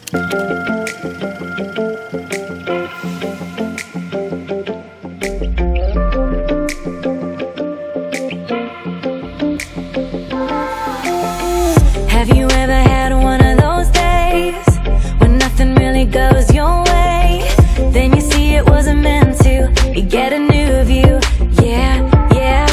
Have you ever had one of those days when nothing really goes your way? Then you see it wasn't meant to. You get a new view, yeah, yeah.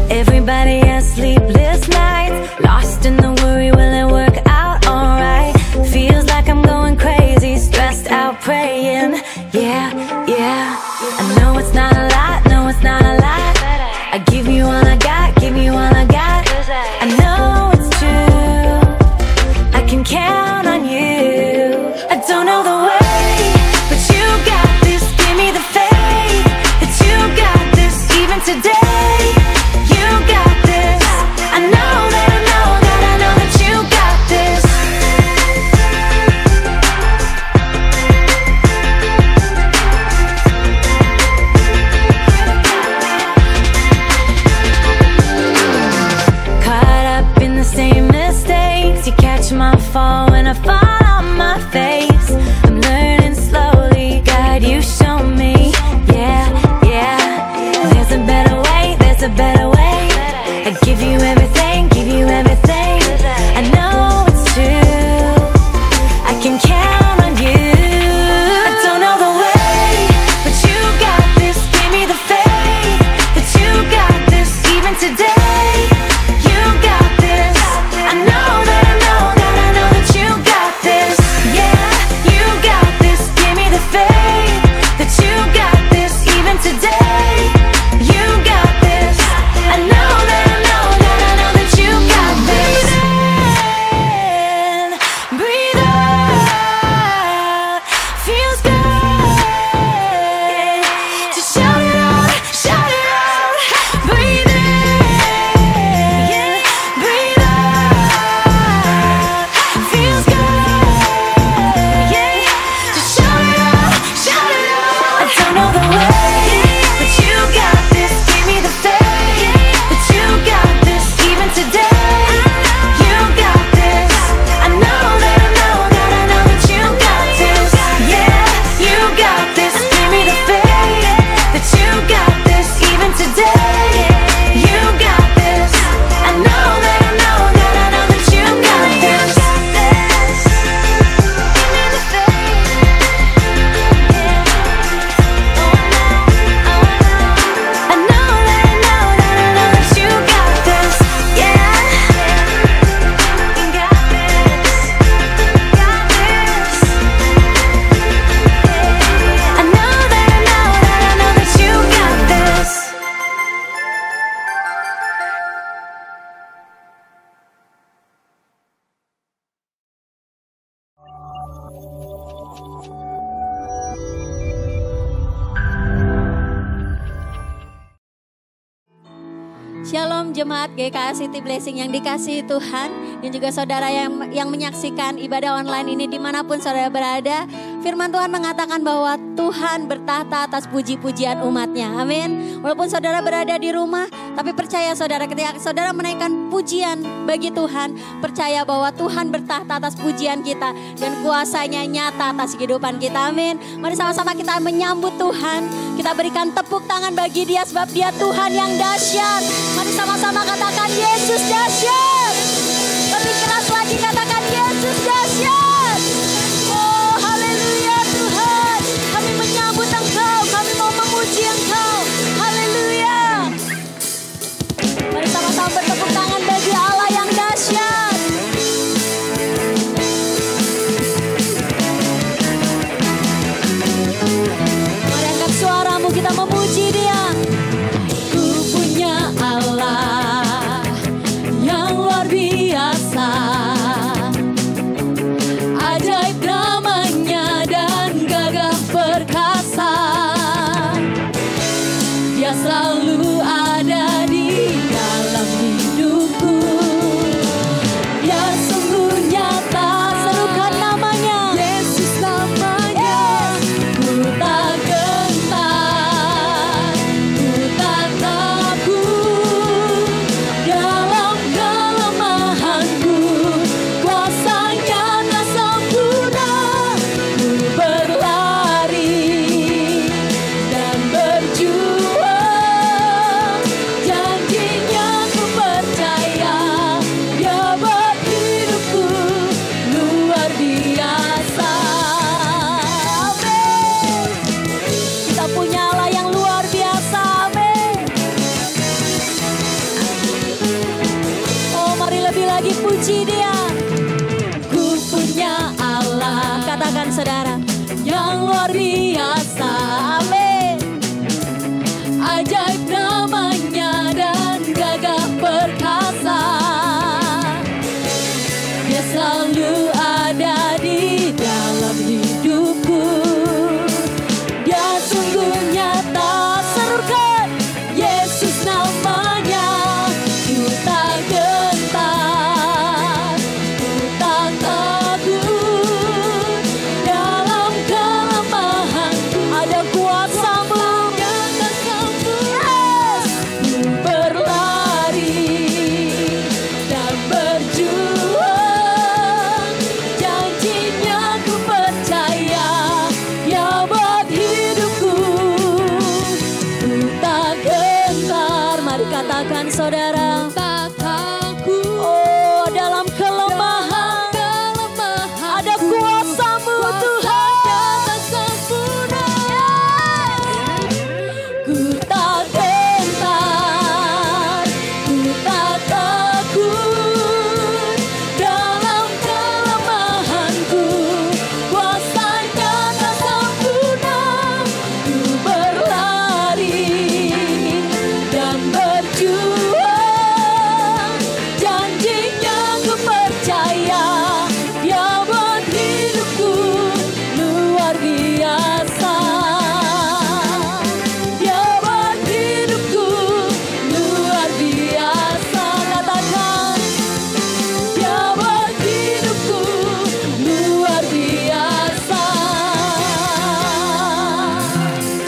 Everybody has sleepless nights, lost in the worry, will it work out alright? Feels like I'm going crazy, stressed out, praying, yeah, yeah. I know it's not a lot, no it's not a lot. I give you all I got, give you all I got. I know it's true, I can count on you. I don't know the way, but you got this. Give me the faith that you got this. Even today, you got this. I know that I know that I know that you got this. Caught up in the same mistakes, you catch my fall when I fall on my face. I'm learning slowly, God, you show me, yeah, yeah. There's a better way, there's a better way. I give you everything, give you everything. I know it's true, I can count on you. I don't know the way, but you got this. Give me the faith that you got this. Even today, you got this. I know that I know that I know that you got this. Yeah, you got this. Give me the faith that you got this. Even today, you got this. I know that I know that I know that you got this. Breathe in, breathe out. Feels good. Just shout it out, shout it out. Breathe in, breathe out. Feels good. Just shout it out, shout it out. I don't know the way, but you got this. Give me the faith that you got this. Even today, you got this. I know that I know that I know that you got this. Yeah, you got this. Give me the faith that you got this. Even today, you got this. I know that I know that I know that you got this. Give me the faith. I know that I know that I know that you got this. Yeah, you got this. Got this. I know that I know that I know that you got this. Shalom jemaat GKA City Blessing yang dikasihi Tuhan, dan juga saudara yang menyaksikan ibadah online ini dimanapun saudara berada. Firman Tuhan mengatakan bahwa Tuhan bertahta atas puji-pujian umatnya. Amin. Walaupun saudara berada di rumah, tapi percaya saudara, ketika saudara menaikkan pujian bagi Tuhan, percaya bahwa Tuhan bertahta atas pujian kita dan kuasanya nyata atas kehidupan kita. Amin. Mari sama-sama kita menyambut Tuhan. Kita berikan tepuk tangan bagi Dia sebab Dia Tuhan yang dahsyat. Mari sama-sama katakan Yesus dahsyat. Lebih keras lagi katakan Yesus dahsyat. Oh haleluya Tuhan. Kami menyambut Engkau. Kami mau memuji Engkau. Haleluya. Mari sama-sama bertepuk tangan bagi Allah yang dahsyat. Mari angkat suaramu, kita memuji Dia. Ku punya Allah puji Dia. Ku punya Allah, katakan saudara, yang luar biasa. Amin. Ajaib namanya dan gagah perkasa. Dia selalu ada di dalam hidupku. Dia sungguh nyata, serukan Yesus namanya. Ku tak gentar, ku tak takut. Dalam kelemahanku ada kuasa-Mu. Yes. Ku berlari dan berjuang. Janjinya ku percaya, Dia buat hidupku. Ku tak gentar, mari katakan saudara. Tak takut. Oh, dalam kelemahan ada kuasa-Mu Tuhan. Ku tak gentar, ku tak takut. Dalam kelemahanku kuasa-Nya tak sempurna. Ku berlari dan berjuang. Janjinya ku percaya, Dia buat hidupku luar biasa. Dia buat hidupku luar biasa. Katakan, Dia buat hidupku luar biasa.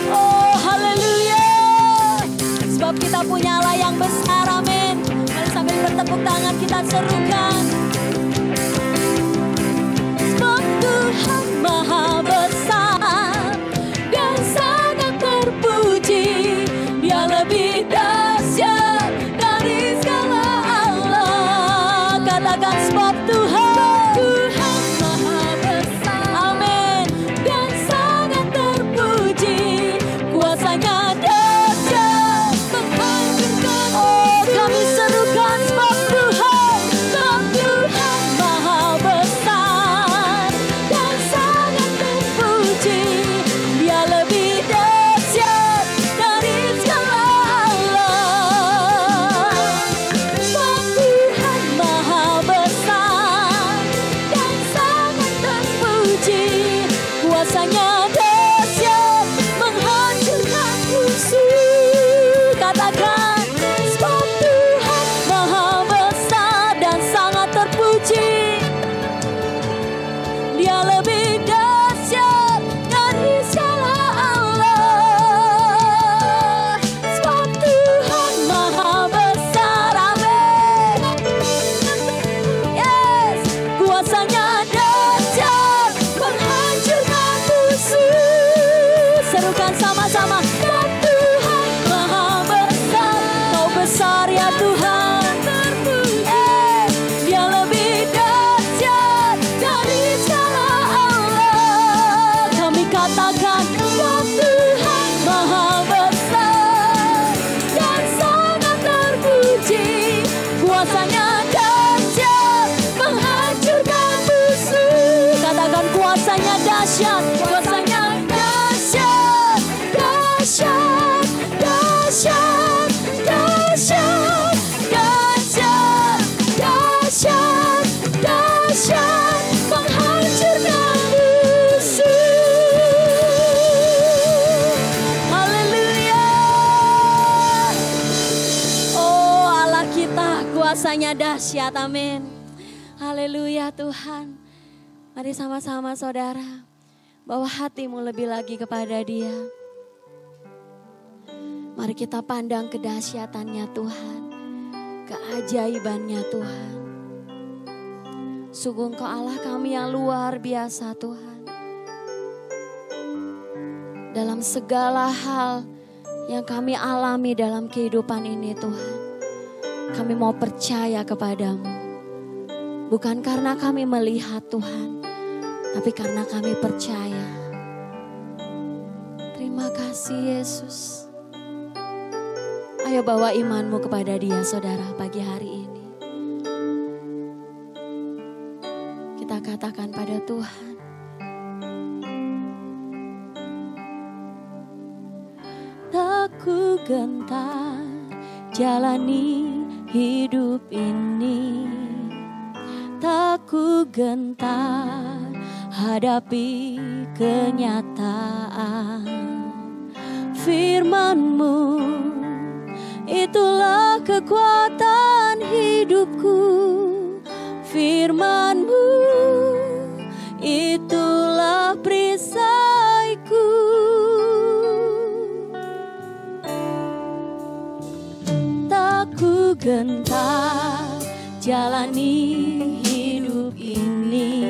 Oh, haleluya. Sebab kita punya Allah yang besar, amin. Mari sambil bertepuk tangan kita serukan. Sebab Tuhan maha besar dan sangat terpuji. Dia lebih dahsyat dari segala Allah. Katakan, sebab Tuhan maha besar, amin, dan sangat terpuji. Kuasa-Nya dahsyat menghancurkan. Oh, kami serukan, sebab Tuhan maha besar dan sangat terpuji. Dia lebih dahsyat dari segala Allah. Sebab Tuhan maha besar dan sangat terpuji. Kuasa-Nya dahsyat menghancurkan musuh. Katakan, sebab Tuhan maha besar dan sangat terpuji. Dia lebih dahsyat dari segala Allah. Sebab Tuhan maha besar, amin. Yes, kuasa-Nya dahsyat menghancurkan musuh. Serukan sama-sama, sebab Tuhan maha besar. Kau besar ya Tuhan. Yes, Dia lebih dahsyat dari segala Allah. Kami katakan, sebab Tuhan maha besar dan sangat terpuji. Kuasa-Nya dahsyat menghancurkan musuh. Katakan, kuasa-Nya dahsyat, kuasa-Nya dahsyat, dahsyat, dahsyat, dahsyat, dahsyat, dahsyat, dahsyat, menghancurkan musuh. Haleluya. Oh, Allah kita kuasa-Nya dahsyat, amin. Haleluya Tuhan. Mari sama-sama saudara, bawa hatimu lebih lagi kepada Dia. Mari kita pandang kedahsyatannya Tuhan, keajaibannya Tuhan. Sungguh Engkau Allah kami yang luar biasa Tuhan. Dalam segala hal yang kami alami dalam kehidupan ini Tuhan, kami mau percaya kepadamu. Bukan karena kami melihat Tuhan, tapi karena kami percaya. Terima kasih Yesus. Ayo bawa imanmu kepada Dia saudara pagi hari ini. Kita katakan pada Tuhan. Tak ku gentar jalani hidup ini, tak ku gentar hadapi kenyataan. Firman-Mu itulah kekuatan hidupku, firman-Mu itulah perisaiku. Tak ku gentar jalani hidup ini,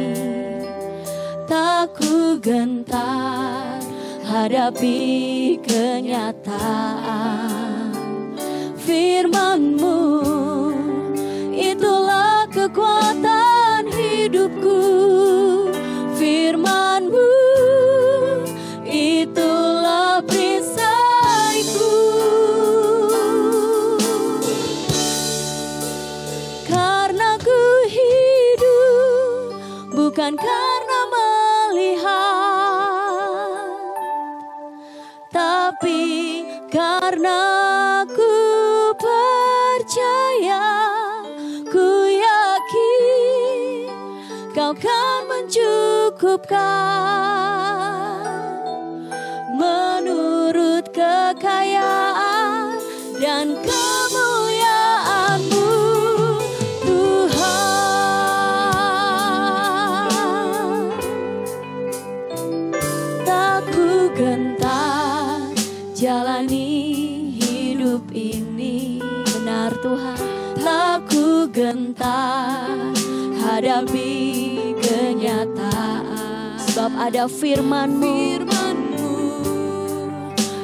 tak ku gentar hadapi kenyataan. Firman-Mu itulah kekuatan hidupku, firman-Mu itulah perisaiku. Karena ku hidup bukan karena melihat, tapi karena ku percaya, ku yakin Kau kan mencukupkan menurut kekayaan dan kemuliaan-Mu, Tuhan. Tak ku gentar jalani hidup ini, benar Tuhan. Tak ku gentar hadapi kenyataan, sebab ada firman-Mu,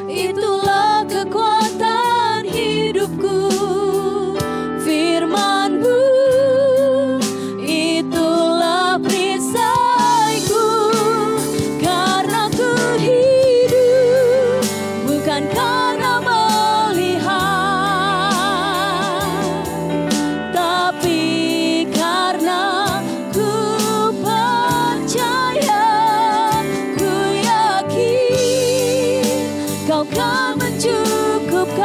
itulah kekuatan hidupku, firman-Mu itulah perisaiku. Karena ku hidup bukan karena melihat, tapi karena ku percaya, ku yakin Kau kan mencukupkan,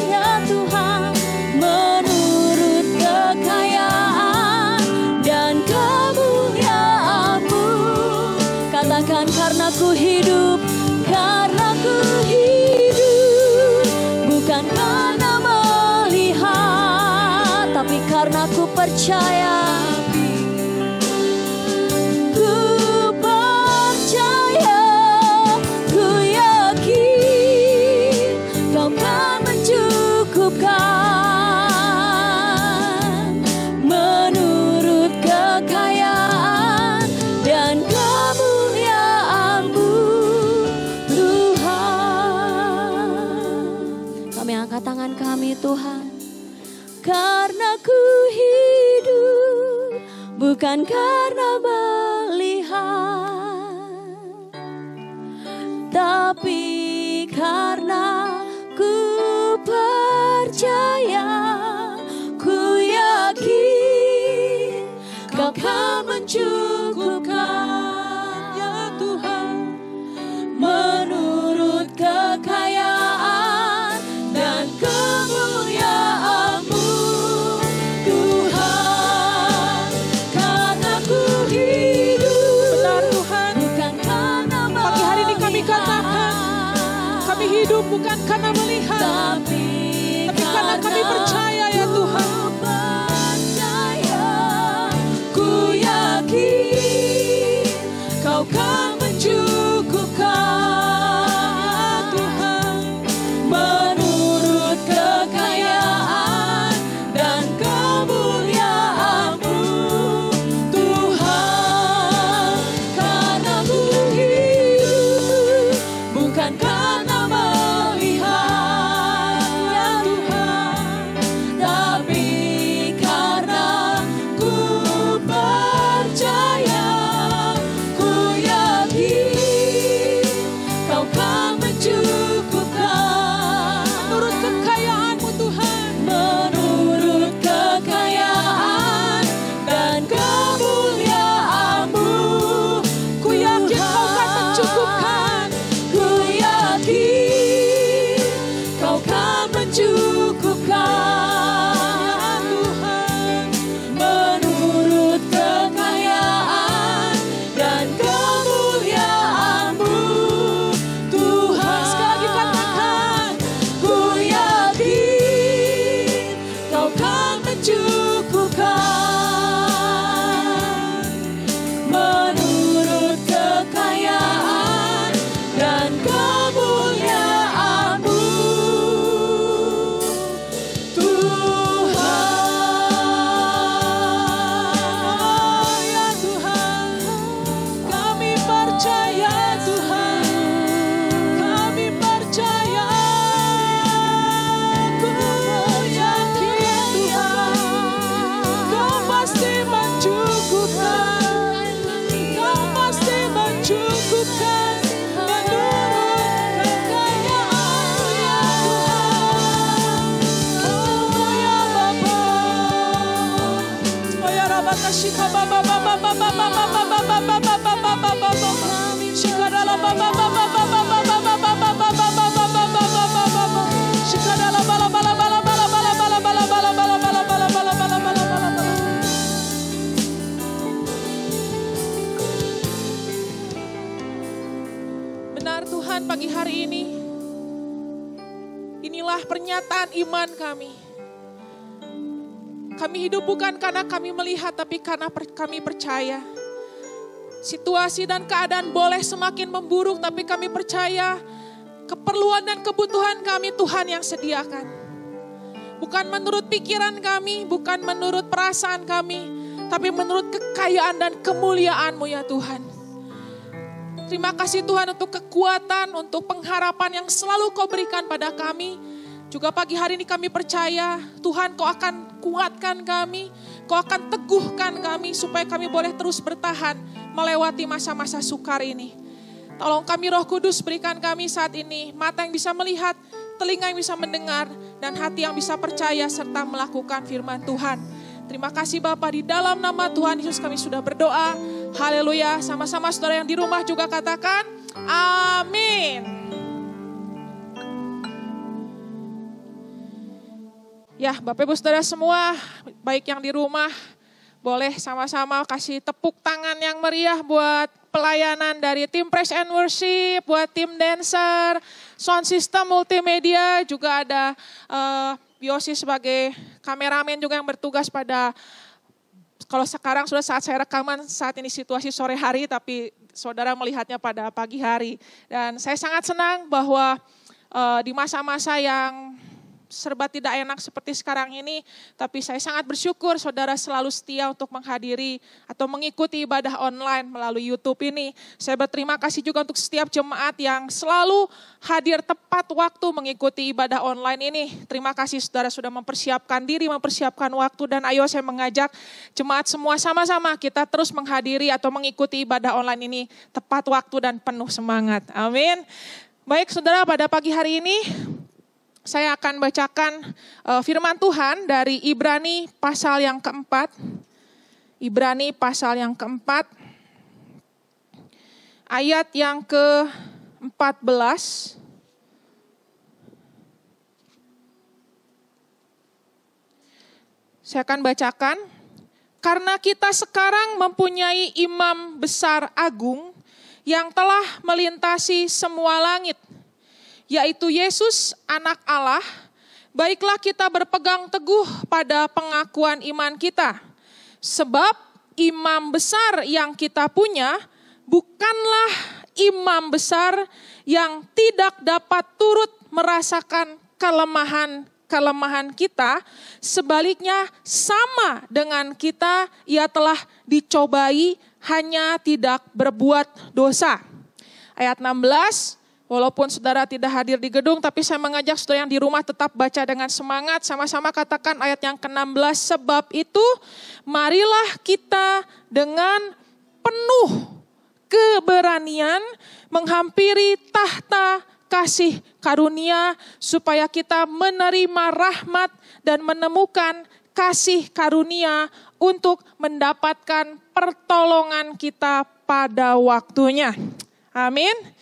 ya Tuhan, menurut kekayaan dan kemuliaan-Mu. Katakan, karena ku hidup bukan karena melihat, tapi karena ku percaya. Ku percaya, ku yakin Kau kan mencukupkan menurut kekayaan dan kemuliaan-Mu, Tuhan. Kami angkat tangan kami, Tuhan. Karena ku hidup bukan karena melihat, tapi karena ku percaya, ku yakin Kau kan mencukupkan, ya Tuhan, menurut kekayaan dan kemuliaan-Mu, Tuhan. Karena ku hidup, Benar Tuhan, bukan karena pagi hari ini kami katakan, melihat, kami hidup bukan karena melihat, tapi karena kami percaya, ya Tuhan. Ku yakin Kau kan mencukupkan, Tuhan, menurut kekayaan dan kemuliaan-Mu, Tuhan. Karena ku hidup bukan karena melihat, Benar Tuhan, pagi hari ini, inilah pernyataan iman kami. Kami hidup bukan karena kami melihat, tapi karena kami percaya. Situasi dan keadaan boleh semakin memburuk, tapi kami percaya keperluan dan kebutuhan kami Tuhan yang sediakan. Bukan menurut pikiran kami, bukan menurut perasaan kami, tapi menurut kekayaan dan kemuliaan-Mu ya Tuhan. Terima kasih Tuhan untuk kekuatan, untuk pengharapan yang selalu Kau berikan pada kami. Juga pagi hari ini kami percaya Tuhan Kau akan kuatkan kami, Kau akan teguhkan kami supaya kami boleh terus bertahan melewati masa-masa sukar ini. Tolong kami Roh Kudus, berikan kami saat ini mata yang bisa melihat, telinga yang bisa mendengar, dan hati yang bisa percaya serta melakukan firman Tuhan. Terima kasih Bapa, di dalam nama Tuhan Yesus kami sudah berdoa. Haleluya. Sama-sama saudara yang di rumah juga katakan amin. Ya, Bapak Ibu Saudara semua, baik yang di rumah, boleh sama-sama kasih tepuk tangan yang meriah buat pelayanan dari tim Praise and Worship, buat tim dancer, sound system multimedia, juga ada Yosi sebagai kameramen juga yang bertugas pada, kalau sekarang sudah saat saya rekaman, saat ini situasi sore hari, tapi saudara melihatnya pada pagi hari. Dan saya sangat senang bahwa di masa-masa yang serba tidak enak seperti sekarang ini, tapi saya sangat bersyukur saudara selalu setia untuk menghadiri atau mengikuti ibadah online melalui YouTube ini. Saya berterima kasih juga untuk setiap jemaat yang selalu hadir tepat waktu mengikuti ibadah online ini. Terima kasih saudara sudah mempersiapkan diri, mempersiapkan waktu, dan ayo saya mengajak jemaat semua sama-sama kita terus menghadiri atau mengikuti ibadah online ini tepat waktu dan penuh semangat. Amin. Baik saudara, pada pagi hari ini saya akan bacakan firman Tuhan dari Ibrani pasal yang keempat. Ibrani pasal yang keempat, ayat yang ke-14. Saya akan bacakan. Karena kita sekarang mempunyai imam besar agung yang telah melintasi semua langit, yaitu Yesus anak Allah, baiklah kita berpegang teguh pada pengakuan iman kita. Sebab imam besar yang kita punya bukanlah imam besar yang tidak dapat turut merasakan kelemahan kita. Sebaliknya sama dengan kita, ia telah dicobai, hanya tidak berbuat dosa. Ayat 16. Walaupun saudara tidak hadir di gedung, tapi saya mengajak saudara yang di rumah tetap baca dengan semangat. Sama-sama katakan ayat yang ke-16. Sebab itu, marilah kita dengan penuh keberanian menghampiri tahta kasih karunia, supaya kita menerima rahmat dan menemukan kasih karunia untuk mendapatkan pertolongan kita pada waktunya. Amin.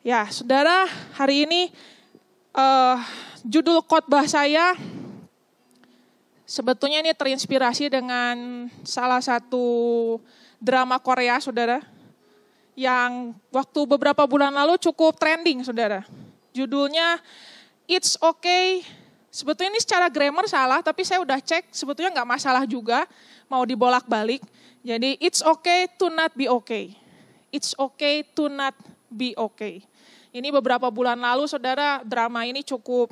Ya, saudara, hari ini judul khotbah saya sebetulnya ini terinspirasi dengan salah satu drama Korea, saudara, yang waktu beberapa bulan lalu cukup trending, saudara. Judulnya It's Okay. Sebetulnya ini secara grammar salah, tapi saya udah cek, sebetulnya nggak masalah juga, mau dibolak-balik. Jadi It's Okay to Not Be Okay. It's Okay to Not Be Okay. Ini beberapa bulan lalu saudara, drama ini cukup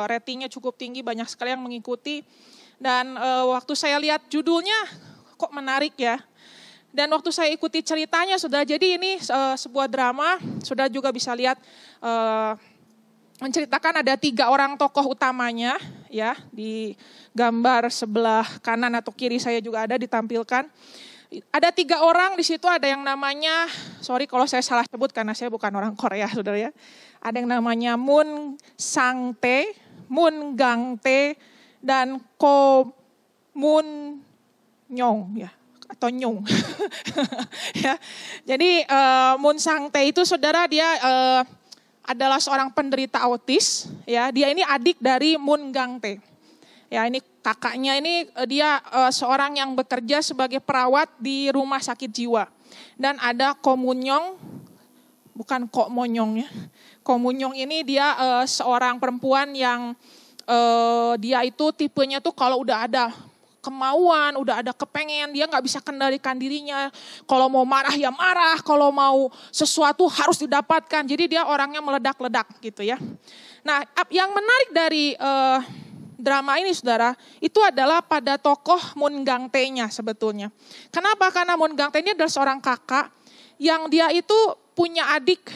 ratingnya cukup tinggi, banyak sekali yang mengikuti. Dan waktu saya lihat judulnya kok menarik ya. Dan waktu saya ikuti ceritanya saudara, jadi ini sebuah drama, saudara juga bisa lihat menceritakan ada 3 orang tokoh utamanya ya, di gambar sebelah kanan atau kiri saya juga ada ditampilkan. Ada 3 orang di situ, ada yang namanya, sorry kalau saya salah sebut karena saya bukan orang Korea saudara ya. Ada yang namanya Moon Sang Tae, Moon Gang Tae, dan Ko Moon Nyong ya. atau Nyung. Ya. Jadi Moon Sang-tae itu saudara dia adalah seorang penderita autis. Ya, dia ini adik dari Moon Gang-tae. Ya, ini kakaknya ini dia seorang yang bekerja sebagai perawat di rumah sakit jiwa. Dan ada Ko Moon-young, bukan Kok Monyong ya. Ko Moon-young ini dia seorang perempuan yang dia itu tipenya tuh kalau udah ada kemauan, udah ada kepengen, dia nggak bisa kendalikan dirinya. Kalau mau marah ya marah, kalau mau sesuatu harus didapatkan. Jadi dia orangnya meledak-ledak gitu ya. Nah, yang menarik dari drama ini saudara, itu adalah pada tokoh Moon Gang-tae-nya sebetulnya. Kenapa? Karena Moon Gang-tae ini adalah seorang kakak yang dia itu punya adik,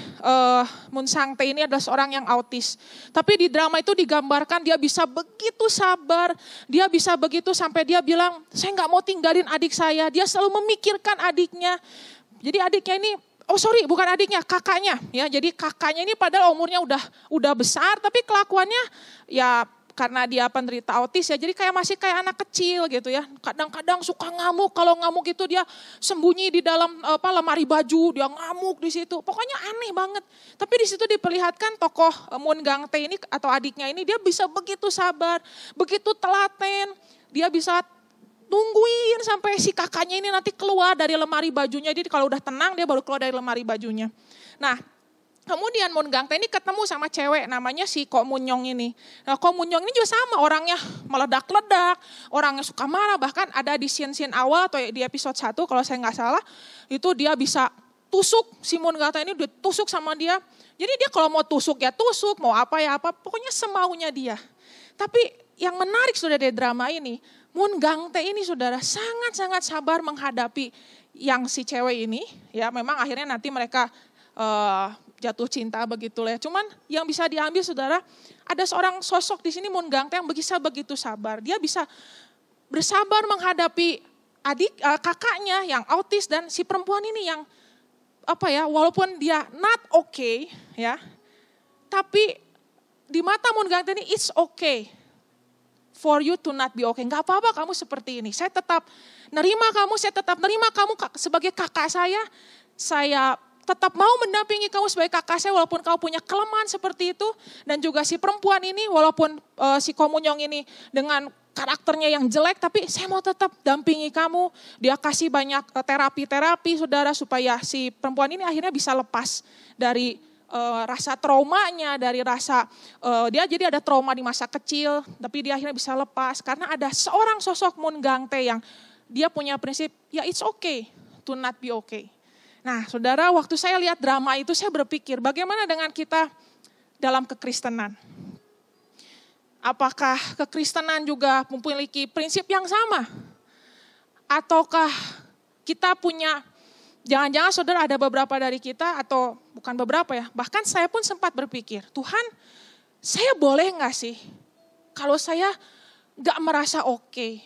Moon Sang-tae ini adalah seorang yang autis. Tapi di drama itu digambarkan dia bisa begitu sabar, dia bisa begitu sampai dia bilang, saya nggak mau tinggalin adik saya. Dia selalu memikirkan adiknya. Jadi adiknya ini, bukan adiknya, kakaknya. Ya, jadi kakaknya ini padahal umurnya udah besar, tapi kelakuannya ya karena dia penderita autis ya, jadi masih kayak anak kecil gitu ya. Kadang-kadang suka ngamuk, kalau ngamuk itu dia sembunyi di dalam lemari baju, dia ngamuk di situ. Pokoknya aneh banget. Tapi di situ diperlihatkan tokoh Moon Gang-tae ini atau adiknya ini dia bisa begitu sabar, begitu telaten, dia bisa tungguin sampai si kakaknya ini nanti keluar dari lemari bajunya. Jadi kalau udah tenang dia baru keluar dari lemari bajunya. Nah, kemudian Moon Gang-tae ini ketemu sama cewek namanya si Ko Moon-young ini. Nah, Ko Moon-young ini juga sama, orangnya meledak-ledak, orangnya suka marah. Bahkan ada di scene-scene awal atau di episode 1 kalau saya nggak salah, itu dia bisa tusuk, si Moon Gang-tae ini ditusuk sama dia. Jadi dia kalau mau tusuk ya tusuk, mau apa ya apa, pokoknya semaunya dia. Tapi yang menarik sudah dari drama ini, Moon Gang-tae ini saudara sangat-sangat sabar menghadapi yang si cewek ini. Ya memang akhirnya nanti mereka jatuh cinta begitulah. Cuman yang bisa diambil saudara, ada seorang sosok di sini Moon Gang-tae yang bisa begitu sabar. Dia bisa bersabar menghadapi kakaknya yang autis dan si perempuan ini yang walaupun dia not okay ya, tapi di mata Moon Gang-tae ini it's okay for you to not be okay. Gak apa-apa kamu seperti ini. Saya tetap nerima kamu sebagai kakak saya. Saya tetap mau mendampingi kamu sebagai kakak saya walaupun kamu punya kelemahan seperti itu. Dan juga si perempuan ini walaupun si Ko Moon-young ini dengan karakternya yang jelek, tapi saya mau tetap dampingi kamu. Dia kasih banyak terapi-terapi saudara supaya si perempuan ini akhirnya bisa lepas dari rasa traumanya, dari rasa dia jadi ada trauma di masa kecil, tapi dia akhirnya bisa lepas karena ada seorang sosok Moon Gang-tae yang dia punya prinsip, ya it's okay to not be okay. Nah saudara, waktu saya lihat drama itu saya berpikir bagaimana dengan kita dalam kekristenan. Apakah kekristenan juga memiliki prinsip yang sama? Ataukah kita punya, jangan-jangan saudara ada beberapa dari kita atau bukan beberapa ya, bahkan saya pun sempat berpikir, Tuhan saya boleh gak sih kalau saya gak merasa oke?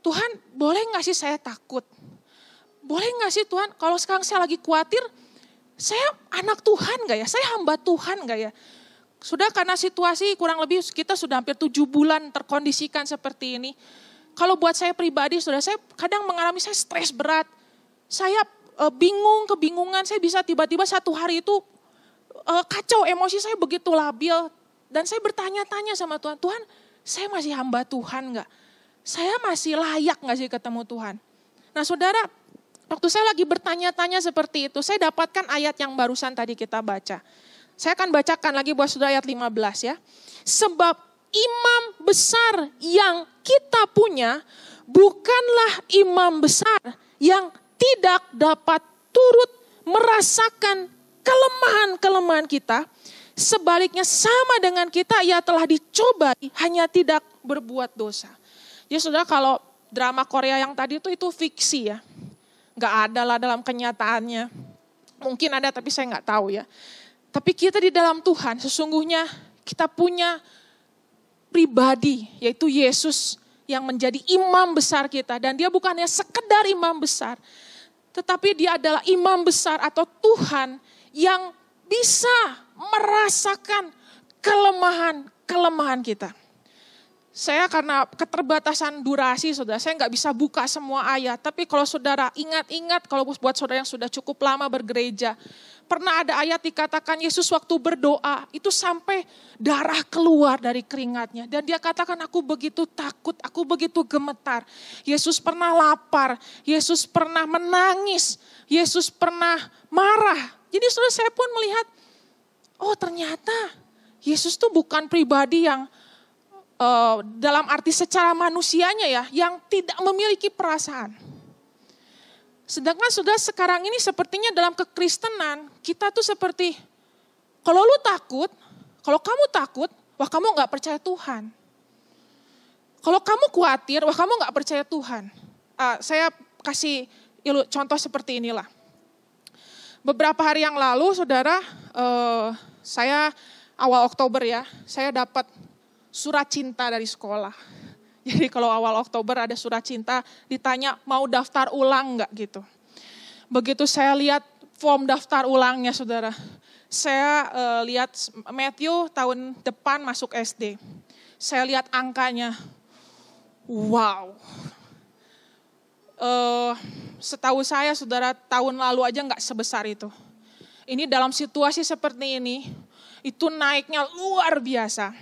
Tuhan boleh gak sih saya takut? Boleh gak sih Tuhan kalau sekarang saya lagi khawatir, saya anak Tuhan gak ya? Saya hamba Tuhan gak ya? Sudah karena situasi kurang lebih kita sudah hampir 7 bulan terkondisikan seperti ini. Kalau buat saya pribadi, saudara, saya kadang mengalami saya stres berat. Saya kebingungan, saya bisa tiba-tiba satu hari itu kacau, emosi saya begitu labil. Dan saya bertanya-tanya sama Tuhan, Tuhan saya masih hamba Tuhan gak? Saya masih layak gak sih ketemu Tuhan? Nah saudara, waktu saya lagi bertanya-tanya seperti itu, saya dapatkan ayat yang barusan tadi kita baca. Saya akan bacakan lagi buat saudara ayat 15 ya. Sebab imam besar yang kita punya bukanlah imam besar yang tidak dapat turut merasakan kelemahan-kelemahan kita. Sebaliknya sama dengan kita, ia telah dicobai hanya tidak berbuat dosa. Ya saudara, kalau drama Korea yang tadi itu fiksi ya. Gak ada lah dalam kenyataannya. Mungkin ada tapi saya gak tahu ya. Tapi kita di dalam Tuhan sesungguhnya kita punya pribadi, yaitu Yesus yang menjadi imam besar kita. Dan dia bukannya sekedar imam besar, tetapi dia adalah imam besar atau Tuhan yang bisa merasakan kelemahan-kelemahan kita. Saya karena keterbatasan durasi, saudara, saya nggak bisa buka semua ayat. Tapi kalau saudara ingat-ingat, kalau buat saudara yang sudah cukup lama bergereja, pernah ada ayat dikatakan Yesus waktu berdoa, itu sampai darah keluar dari keringatnya. Dan dia katakan, aku begitu takut, aku begitu gemetar. Yesus pernah lapar, Yesus pernah menangis, Yesus pernah marah. Jadi saudara, saya pun melihat, oh ternyata Yesus tuh bukan pribadi yang dalam arti secara manusianya ya, yang tidak memiliki perasaan. Sedangkan saudara sekarang ini sepertinya dalam kekristenan, kita tuh seperti, kalau lu takut, kalau kamu takut, wah kamu gak percaya Tuhan. Kalau kamu khawatir, wah kamu gak percaya Tuhan. Saya kasih contoh seperti inilah. Beberapa hari yang lalu saudara, saya awal Oktober ya, saya dapat surat cinta dari sekolah. Jadi kalau awal Oktober ada surat cinta, ditanya mau daftar ulang enggak gitu. Begitu saya lihat form daftar ulangnya saudara, saya lihat Matthew tahun depan masuk SD. Saya lihat angkanya, wow. Setahu saya saudara, tahun lalu aja enggak sebesar itu. Ini dalam situasi seperti ini, itu naiknya luar biasa.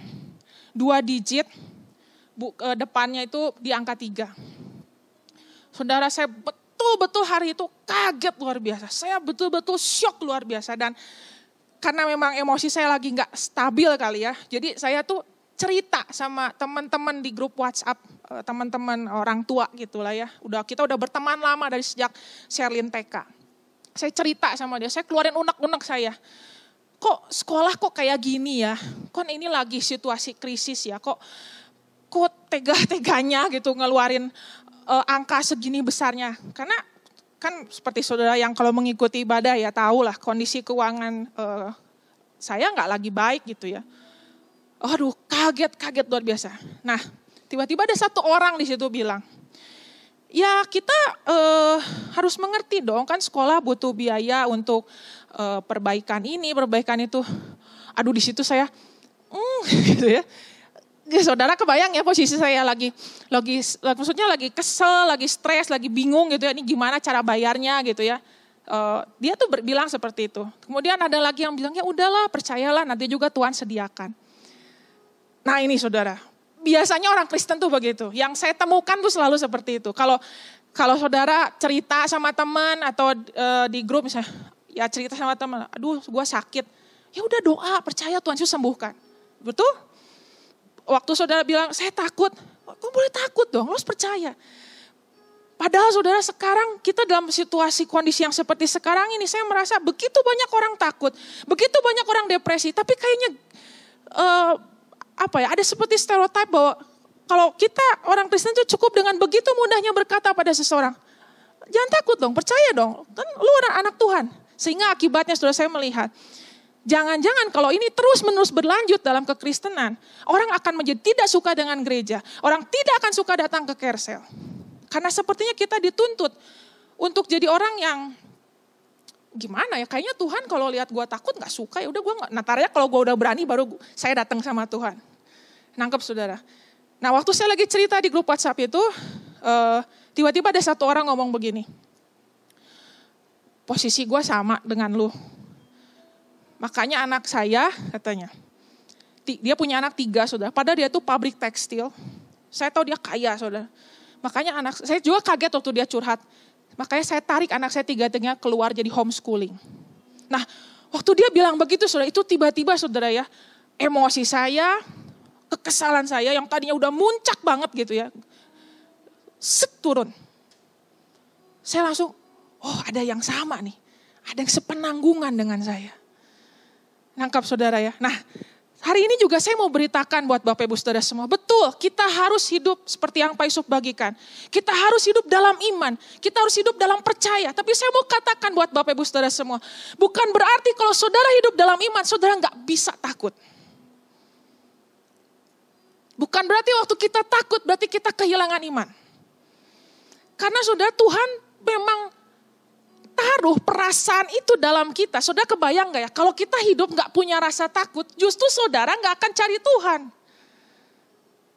2 digit, depannya itu di angka 3. Saudara, saya betul-betul hari itu kaget luar biasa. Saya betul-betul syok luar biasa. Dan karena memang emosi saya lagi gak stabil kali ya. Jadi saya tuh cerita sama teman-teman di grup WhatsApp, teman-teman orang tua gitulah ya. Kita udah berteman lama dari sejak Sherlyn TK. Saya cerita sama dia, saya keluarin unek-unek saya. Kok sekolah kok kayak gini ya, kok ini lagi situasi krisis ya, kok tega-teganya gitu ngeluarin angka segini besarnya. Karena kan seperti saudara yang kalau mengikuti ibadah ya tahu lah kondisi keuangan saya nggak lagi baik gitu ya. Aduh kaget luar biasa. Nah tiba-tiba ada satu orang di situ bilang, ya kita harus mengerti dong kan sekolah butuh biaya untuk perbaikan ini, perbaikan itu. Aduh di situ saya, gitu ya. Saudara kebayang ya posisi saya maksudnya lagi kesel, lagi stres, lagi bingung gitu ya. Ini gimana cara bayarnya gitu ya. Dia tuh bilang seperti itu. Kemudian ada lagi yang bilang ya udahlah percayalah nanti juga Tuhan sediakan. Nah ini saudara, biasanya orang Kristen tuh begitu. Yang saya temukan tuh selalu seperti itu. Kalau saudara cerita sama teman atau di grup misalnya, ya cerita sama teman, aduh gue sakit. Ya udah doa, percaya Tuhan Yesus sembuhkan. Betul? Waktu saudara bilang, saya takut. Kok boleh takut dong, lo harus percaya. Padahal saudara sekarang kita dalam situasi kondisi yang seperti sekarang ini, saya merasa begitu banyak orang takut. Begitu banyak orang depresi, tapi kayaknya ada seperti stereotip bahwa kalau kita orang Kristen itu cukup dengan begitu mudahnya berkata pada seseorang, jangan takut dong, percaya dong, kan lu anak Tuhan. Sehingga akibatnya saudara saya melihat, jangan-jangan kalau ini terus-menerus berlanjut dalam kekristenan, orang akan menjadi tidak suka dengan gereja, orang tidak akan suka datang ke Kersel. Karena sepertinya kita dituntut untuk jadi orang yang gimana ya, kayaknya Tuhan kalau lihat gue takut gak suka, ya udah gue gak, natarnya kalau gue udah berani baru saya datang sama Tuhan. Nangkep saudara. Nah waktu saya lagi cerita di grup WhatsApp itu, tiba-tiba ada satu orang ngomong begini, posisi gue sama dengan lu. Makanya anak saya katanya, dia punya anak 3 saudara, padahal dia tuh pabrik tekstil. Saya tahu dia kaya saudara. Makanya saya juga kaget waktu dia curhat. Makanya saya tarik anak saya 3-tiganya keluar jadi homeschooling. Nah waktu dia bilang begitu saudara, itu tiba-tiba saudara ya, emosi saya, kekesalan saya yang tadinya udah muncak banget gitu ya, turun. Saya langsung, oh ada yang sama nih, ada yang sepenanggungan dengan saya. Nangkap saudara ya. Nah hari ini juga saya mau beritakan buat Bapak Ibu Saudara semua. Betul, kita harus hidup seperti yang Pak Yusuf bagikan. Kita harus hidup dalam iman. Kita harus hidup dalam percaya. Tapi saya mau katakan buat Bapak Ibu Saudara semua. Bukan berarti kalau saudara hidup dalam iman, saudara gak bisa takut. Bukan berarti waktu kita takut, berarti kita kehilangan iman. Karena saudara Tuhan memang taruh perasaan itu dalam kita. Saudara kebayang gak ya, kalau kita hidup gak punya rasa takut, justru saudara gak akan cari Tuhan.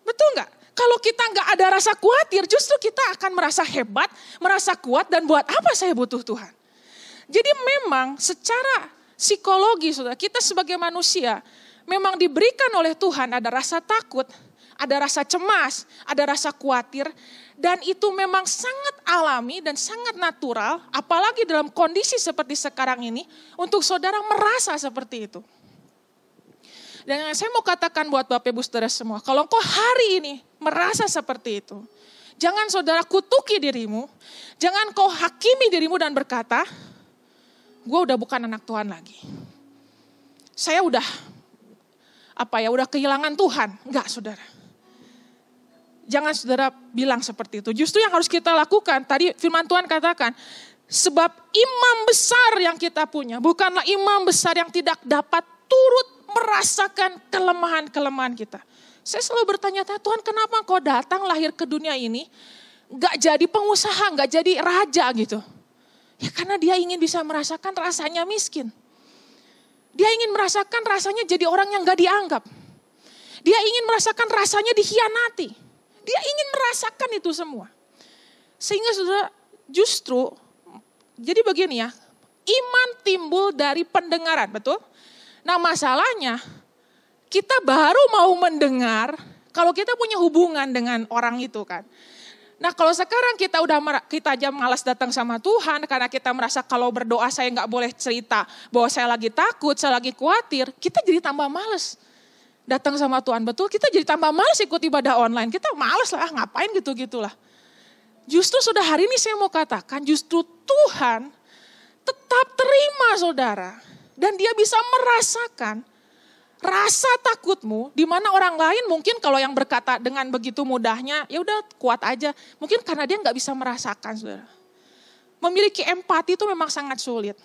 Betul nggak? Kalau kita nggak ada rasa khawatir, justru kita akan merasa hebat, merasa kuat, dan buat apa saya butuh Tuhan? Jadi memang secara psikologi, saudara, kita sebagai manusia memang diberikan oleh Tuhan ada rasa takut, ada rasa cemas, ada rasa khawatir, dan itu memang sangat alami dan sangat natural, apalagi dalam kondisi seperti sekarang ini, untuk saudara merasa seperti itu. Dan saya mau katakan buat Bapak Ibu Saudara semua, kalau engkau hari ini merasa seperti itu, jangan saudara kutuki dirimu, jangan kau hakimi dirimu dan berkata, gue udah bukan anak Tuhan lagi. Saya udah kehilangan Tuhan. Enggak, saudara. Jangan saudara bilang seperti itu. Justru yang harus kita lakukan, tadi firman Tuhan katakan, sebab imam besar yang kita punya, bukanlah imam besar yang tidak dapat turut merasakan kelemahan-kelemahan kita. Saya selalu bertanya, Tuhan kenapa kau datang lahir ke dunia ini, gak jadi pengusaha, gak jadi raja gitu. Ya karena dia ingin bisa merasakan rasanya miskin. Dia ingin merasakan rasanya jadi orang yang gak dianggap. Dia ingin merasakan rasanya dikhianati. Dia ingin merasakan itu semua. Sehingga saudara justru, jadi begini ya, iman timbul dari pendengaran, betul? Nah masalahnya, kita baru mau mendengar kalau kita punya hubungan dengan orang itu kan. Nah kalau sekarang kita aja malas datang sama Tuhan karena kita merasa kalau berdoa saya nggak boleh cerita bahwa saya lagi takut, saya lagi khawatir, kita jadi tambah malas datang sama Tuhan. Betul, kita jadi tambah malas ikut ibadah online, kita malas lah ngapain gitu-gitulah. Justru sudah hari ini saya mau katakan justru Tuhan tetap terima saudara. Dan dia bisa merasakan rasa takutmu di mana orang lain mungkin kalau yang berkata dengan begitu mudahnya ya udah kuat aja. Mungkin karena dia nggak bisa merasakan saudara. Memiliki empati itu memang sangat sulit.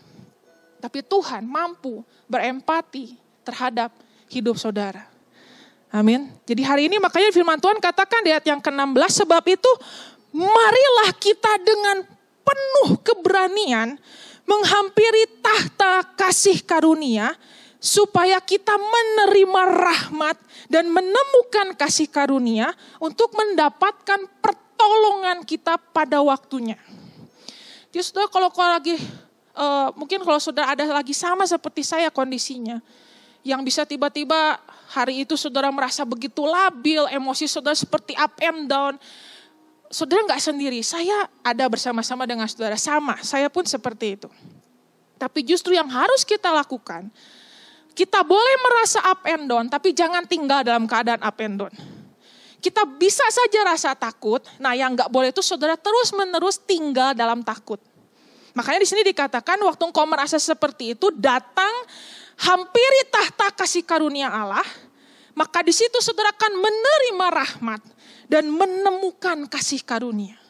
Tapi Tuhan mampu berempati terhadap hidup saudara. Amin. Jadi hari ini makanya firman Tuhan katakan di ayat yang ke-16 sebab itu marilah kita dengan penuh keberanian menghampiri tahta kasih karunia supaya kita menerima rahmat dan menemukan kasih karunia untuk mendapatkan pertolongan kita pada waktunya. Jadi saudara kalau lagi mungkin kalau saudara ada lagi sama seperti saya kondisinya, yang bisa tiba-tiba hari itu saudara merasa begitu labil, emosi saudara seperti up and down. Saudara nggak sendiri, saya ada bersama-sama dengan saudara, sama, saya pun seperti itu. Tapi justru yang harus kita lakukan, kita boleh merasa up and down, tapi jangan tinggal dalam keadaan up and down. Kita bisa saja rasa takut, nah yang nggak boleh itu saudara terus-menerus tinggal dalam takut. Makanya di sini dikatakan waktu engkau merasa seperti itu, datang hampiri tahta kasih karunia Allah, maka di situ saudara akan menerima rahmat dan menemukan kasih karunia.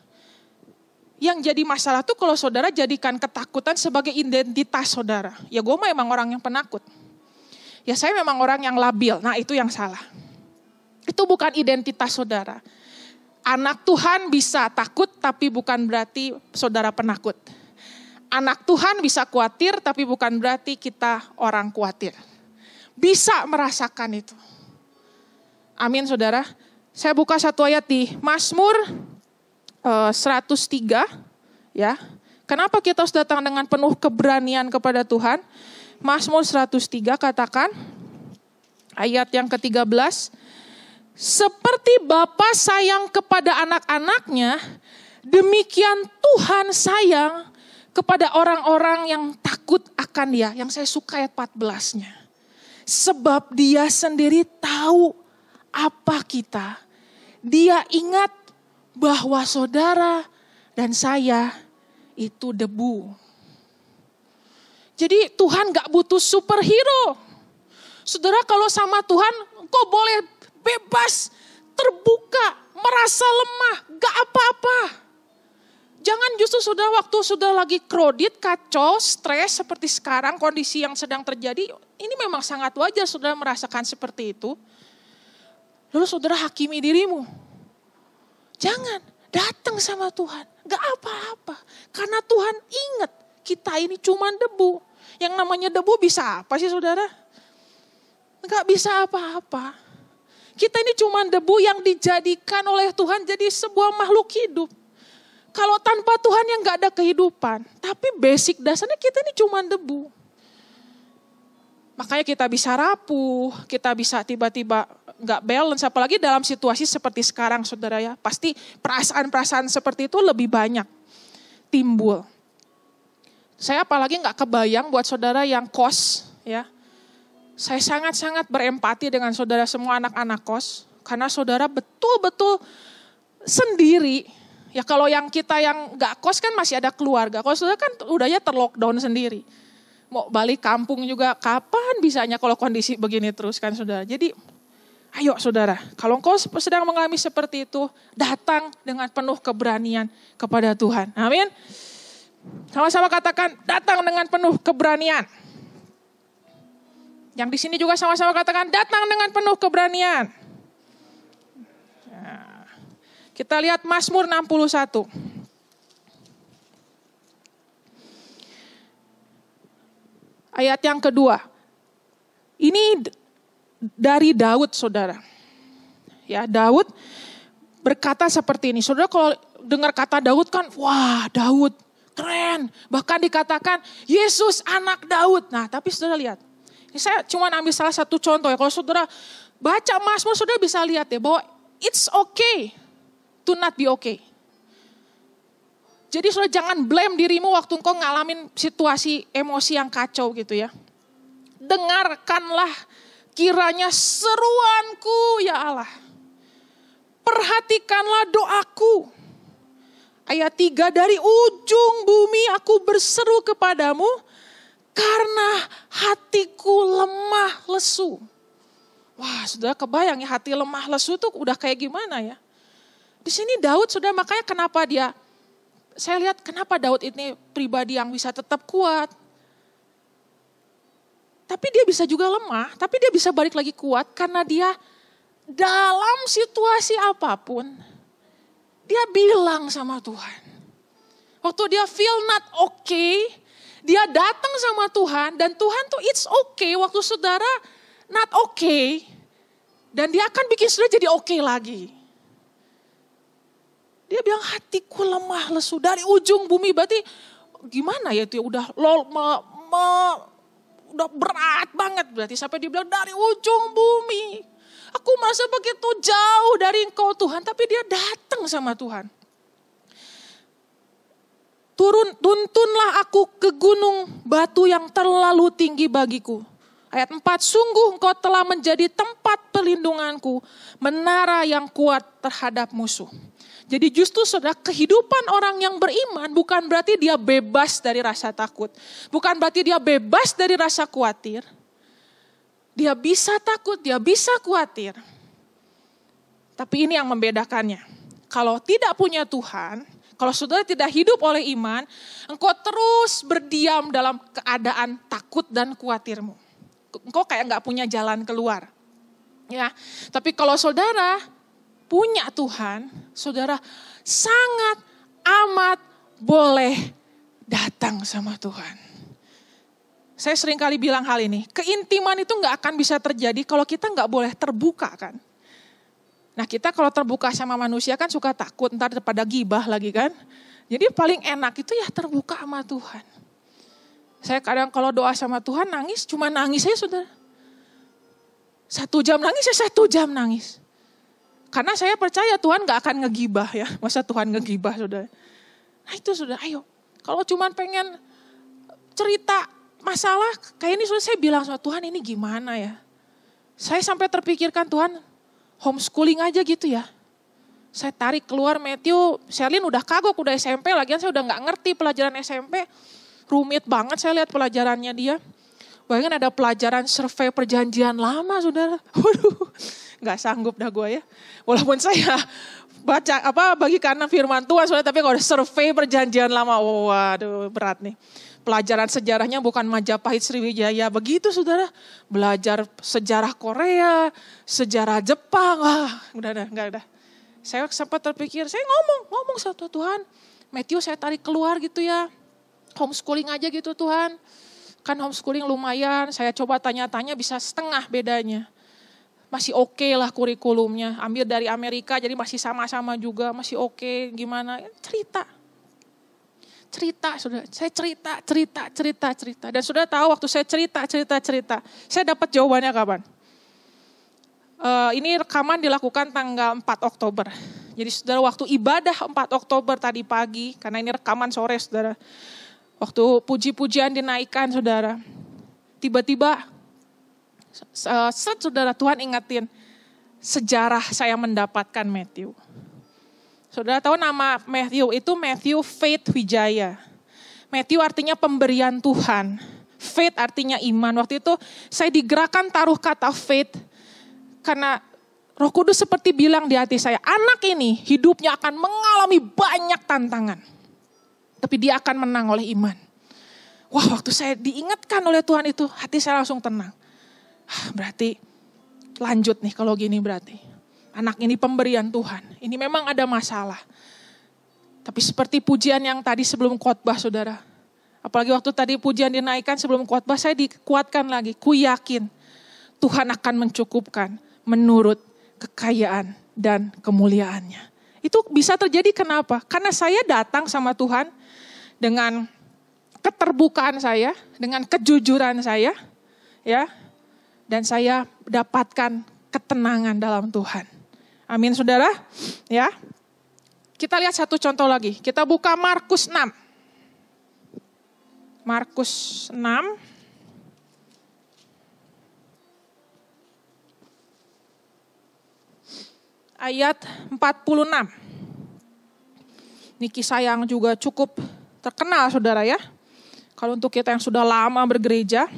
Yang jadi masalah tuh kalau saudara jadikan ketakutan sebagai identitas saudara. Ya gue memang orang yang penakut. Ya saya memang orang yang labil. Nah itu yang salah. Itu bukan identitas saudara. Anak Tuhan bisa takut tapi bukan berarti saudara penakut. Anak Tuhan bisa khawatir tapi bukan berarti kita orang khawatir. Bisa merasakan itu. Amin saudara. Saya buka satu ayat di Mazmur 103 ya. Kenapa kita harus datang dengan penuh keberanian kepada Tuhan? Mazmur 103 katakan ayat yang ke-13, seperti Bapa sayang kepada anak-anaknya, demikian Tuhan sayang kepada orang-orang yang takut akan Dia. Yang saya suka ayat 14-nya. Sebab Dia sendiri tahu apa kita. Dia ingat bahwa saudara dan saya itu debu. Jadi Tuhan gak butuh superhero. Saudara kalau sama Tuhan kok boleh bebas, terbuka, merasa lemah, gak apa-apa. Jangan justru saudara waktu sudah lagi kredit, kacau, stres seperti sekarang kondisi yang sedang terjadi. Ini memang sangat wajar saudara merasakan seperti itu. Lalu saudara hakimi dirimu. Jangan, datang sama Tuhan. Gak apa-apa. Karena Tuhan ingat kita ini cuma debu. Yang namanya debu bisa apa sih saudara? Gak bisa apa-apa. Kita ini cuma debu yang dijadikan oleh Tuhan jadi sebuah makhluk hidup. Kalau tanpa Tuhan yang gak ada kehidupan. Tapi basic dasarnya kita ini cuma debu. Makanya kita bisa rapuh, kita bisa tiba-tiba gak balance. Apalagi dalam situasi seperti sekarang saudara ya. Pasti perasaan-perasaan seperti itu lebih banyak timbul. Saya apalagi gak kebayang buat saudara yang kos ya. Saya sangat-sangat berempati dengan saudara semua anak-anak kos. Karena saudara betul-betul sendiri. Ya kalau yang kita yang gak kos kan masih ada keluarga. Kalau saudara kan udahnya terlockdown sendiri. Mau balik kampung juga kapan bisanya kalau kondisi begini terus kan saudara. Jadi ayo saudara, kalau engkau sedang mengalami seperti itu, datang dengan penuh keberanian kepada Tuhan. Amin. Sama-sama katakan, datang dengan penuh keberanian. Yang di sini juga sama-sama katakan, datang dengan penuh keberanian. Nah, kita lihat Mazmur 61. Ayat yang kedua. Ini dari Daud saudara. Ya, Daud berkata seperti ini. Saudara kalau dengar kata Daud kan, wah Daud keren. Bahkan dikatakan Yesus anak Daud. Nah tapi saudara lihat. Ini saya cuma ambil salah satu contoh ya. Kalau saudara baca Mazmur saudara bisa lihat ya. Bahwa it's okay to not be okay. Jadi saudara jangan blame dirimu waktu engkau ngalamin situasi emosi yang kacau gitu ya. Dengarkanlah kiranya seruanku ya Allah. Perhatikanlah doaku. Ayat 3, dari ujung bumi aku berseru kepadamu karena hatiku lemah lesu. Wah saudara kebayang ya hati lemah lesu tuh udah kayak gimana ya. Di sini Daud saudara makanya kenapa dia, saya lihat kenapa Daud ini pribadi yang bisa tetap kuat. Tapi dia bisa juga lemah, tapi dia bisa balik lagi kuat karena dia dalam situasi apapun, dia bilang sama Tuhan. Waktu dia feel not okay, dia datang sama Tuhan dan Tuhan tuh it's okay waktu saudara not okay. Dan dia akan bikin saudara jadi okay lagi. Dia bilang hatiku lemah lesu dari ujung bumi, berarti gimana ya itu ya udah udah berat banget berarti sampai dia bilang dari ujung bumi. Aku merasa begitu jauh dari engkau Tuhan, tapi dia datang sama Tuhan. Tuntunlah aku ke gunung batu yang terlalu tinggi bagiku. Ayat 4, sungguh engkau telah menjadi tempat perlindunganku, menara yang kuat terhadap musuh. Jadi justru saudara kehidupan orang yang beriman bukan berarti dia bebas dari rasa takut. Bukan berarti dia bebas dari rasa khawatir. Dia bisa takut, dia bisa khawatir. Tapi ini yang membedakannya. Kalau tidak punya Tuhan, kalau saudara tidak hidup oleh iman, engkau terus berdiam dalam keadaan takut dan khawatirmu. Engkau kayak gak punya jalan keluar. Ya, tapi kalau saudara punya Tuhan, saudara sangat amat boleh datang sama Tuhan. Saya sering kali bilang hal ini, keintiman itu gak akan bisa terjadi kalau kita gak boleh terbuka kan. Nah kita kalau terbuka sama manusia kan suka takut, ntar pada gibah lagi kan. Jadi paling enak itu ya terbuka sama Tuhan. Saya kadang kalau doa sama Tuhan nangis, cuma nangis aja saudara. 1 jam nangis ya 1 jam nangis. Karena saya percaya Tuhan gak akan ngegibah ya. Masa Tuhan ngegibah saudara. Nah itu saudara, ayo. Kalau cuma pengen cerita masalah kayak ini saudara, saya bilang sama Tuhan ini gimana ya. Saya sampai terpikirkan Tuhan homeschooling aja gitu ya. Saya tarik keluar Matthew, Sherlyn udah kagok, udah SMP. Lagian saya udah gak ngerti pelajaran SMP. Rumit banget saya lihat pelajarannya dia. Bahkan ada pelajaran survei perjanjian lama saudara. Waduh, gak sanggup dah gue ya. Walaupun saya baca bagi karena firman Tuhan saudara, tapi kalau survei perjanjian lama, waduh berat nih. Pelajaran sejarahnya bukan Majapahit Sriwijaya begitu saudara. Belajar sejarah Korea, sejarah Jepang, udah. Saya sempat terpikir, saya ngomong sama Tuhan. Matthew saya tarik keluar gitu ya. Homeschooling aja gitu Tuhan. Kan homeschooling lumayan, saya coba tanya-tanya bisa setengah bedanya. masih oke lah kurikulumnya. Ambil dari Amerika jadi masih sama-sama juga, masih oke gimana. Cerita. Saudara. Saya cerita. Dan saudara tahu waktu saya cerita. Saya dapat jawabannya kapan? Ini rekaman dilakukan tanggal 4 Oktober. Jadi saudara waktu ibadah 4 Oktober tadi pagi, karena ini rekaman sore saudara. Waktu puji-pujian dinaikkan saudara. Tiba-tiba saudara Tuhan ingetin sejarah saya mendapatkan Matthew. Saudara tahu nama Matthew itu Matthew Faith Wijaya. Matthew artinya pemberian Tuhan. Faith artinya iman. Waktu itu saya digerakkan taruh kata faith. Karena Roh Kudus seperti bilang di hati saya, anak ini hidupnya akan mengalami banyak tantangan. Tapi dia akan menang oleh iman. Wah, waktu saya diingatkan oleh Tuhan itu, hati saya langsung tenang. Berarti lanjut nih kalau gini berarti. Anak ini pemberian Tuhan. Ini memang ada masalah. Tapi seperti pujian yang tadi sebelum khotbah saudara. Apalagi waktu tadi pujian dinaikkan sebelum khotbah, saya dikuatkan lagi. Ku yakin Tuhan akan mencukupkan menurut kekayaan dan kemuliaannya. Itu bisa terjadi kenapa? Karena saya datang sama Tuhan dengan keterbukaan saya, dengan kejujuran saya, ya, dan saya dapatkan ketenangan dalam Tuhan. Amin saudara, ya. Kita lihat satu contoh lagi. Kita buka Markus 6. Markus 6. Ayat 46. Ini kisah yang juga cukup terkenal saudara ya. Kalau untuk kita yang sudah lama bergereja.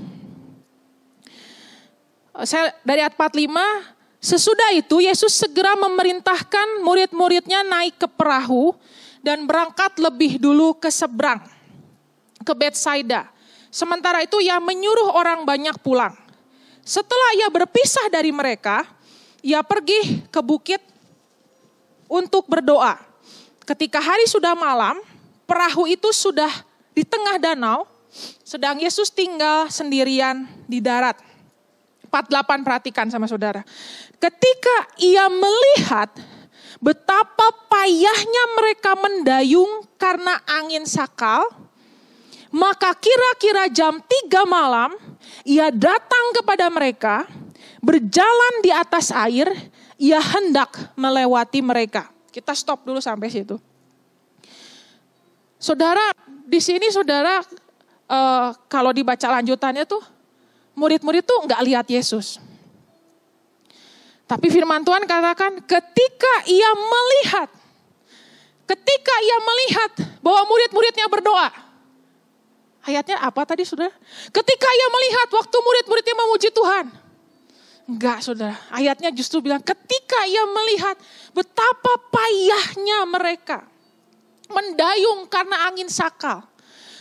Saya dari ayat 45, sesudah itu Yesus segera memerintahkan murid-muridnya naik ke perahu dan berangkat lebih dulu ke seberang, ke Betsaida. Sementara itu ia menyuruh orang banyak pulang. Setelah ia berpisah dari mereka, ia pergi ke bukit untuk berdoa. Ketika hari sudah malam, perahu itu sudah di tengah danau, sedang Yesus tinggal sendirian di darat. 48 perhatikan sama saudara. Ketika ia melihat betapa payahnya mereka mendayung karena angin sakal, maka kira-kira jam 3 malam, ia datang kepada mereka, berjalan di atas air, ia hendak melewati mereka. Kita stop dulu sampai situ. Saudara, di sini saudara, kalau dibaca lanjutannya tuh, murid-murid tuh nggak lihat Yesus. Tapi firman Tuhan katakan ketika ia melihat bahwa murid-muridnya berdoa. Ayatnya apa tadi saudara? Ketika ia melihat waktu murid-muridnya memuji Tuhan. Enggak saudara, ayatnya justru bilang ketika ia melihat betapa payahnya mereka mendayung karena angin sakal.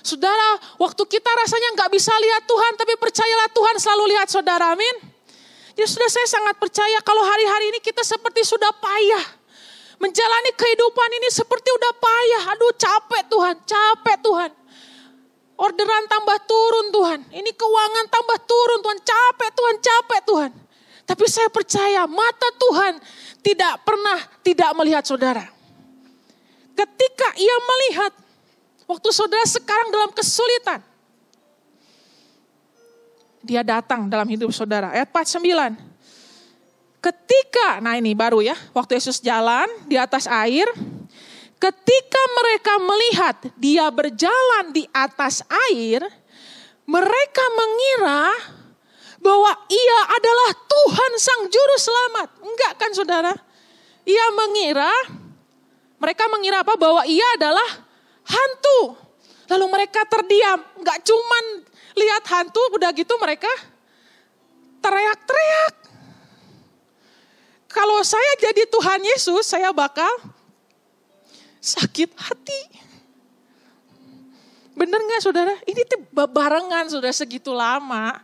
Saudara, waktu kita rasanya nggak bisa lihat Tuhan, tapi percayalah Tuhan selalu lihat saudara, amin. Jadi sudah saya sangat percaya kalau hari-hari ini kita seperti sudah payah. Menjalani kehidupan ini seperti udah payah. Aduh capek Tuhan. Orderan tambah turun Tuhan. Ini keuangan tambah turun Tuhan. Capek Tuhan. Tapi saya percaya mata Tuhan tidak pernah tidak melihat saudara. Ketika ia melihat waktu saudara sekarang dalam kesulitan, dia datang dalam hidup saudara. Ayat 49. Ketika, nah ini baru ya, waktu Yesus jalan di atas air, ketika mereka melihat dia berjalan di atas air, mereka mengira bahwa ia adalah Tuhan Sang Juru Selamat. Enggak kan saudara? Mereka mengira apa? Bahwa ia adalah hantu. Lalu mereka terdiam. Enggak cuman lihat hantu, udah gitu mereka teriak-teriak. Kalau saya jadi Tuhan Yesus, saya bakal sakit hati. Bener gak saudara? Ini barengan saudara segitu lama.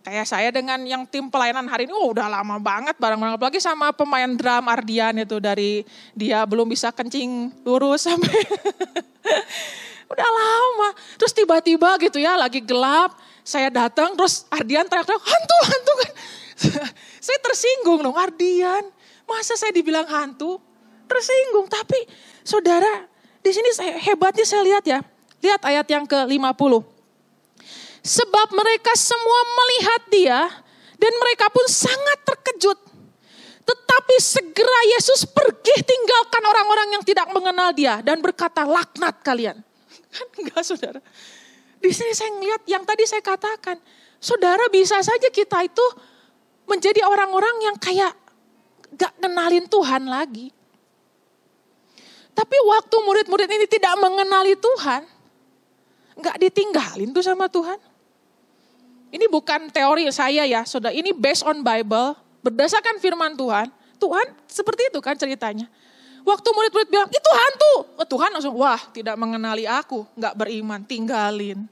Kayak saya dengan yang tim pelayanan hari ini, udah lama banget bareng-bareng. Apalagi sama pemain drum Ardian itu dari dia belum bisa kencing lurus sampai udah lama. Terus tiba-tiba gitu ya lagi gelap, saya datang terus Ardian teriak-teriak, hantu kan. Saya tersinggung dong, Ardian. Masa saya dibilang hantu? Tersinggung. Tapi saudara, di sini hebatnya saya lihat ya. Lihat ayat yang ke-50. Sebab mereka semua melihat dia dan mereka pun sangat terkejut. Tetapi segera Yesus pergi tinggalkan orang-orang yang tidak mengenal dia dan berkata, laknat kalian. Kan enggak saudara. Di sini saya ngelihat yang tadi saya katakan. Saudara, bisa saja kita itu menjadi orang-orang yang kayak gak kenalin Tuhan lagi. Tapi waktu murid-murid ini tidak mengenali Tuhan, gak ditinggalin tuh sama Tuhan. Ini bukan teori saya ya, saudara. Ini based on Bible, berdasarkan firman Tuhan. Tuhan seperti itu kan ceritanya. Waktu murid-murid bilang, itu hantu. Tuhan langsung, wah tidak mengenali aku, gak beriman, tinggalin.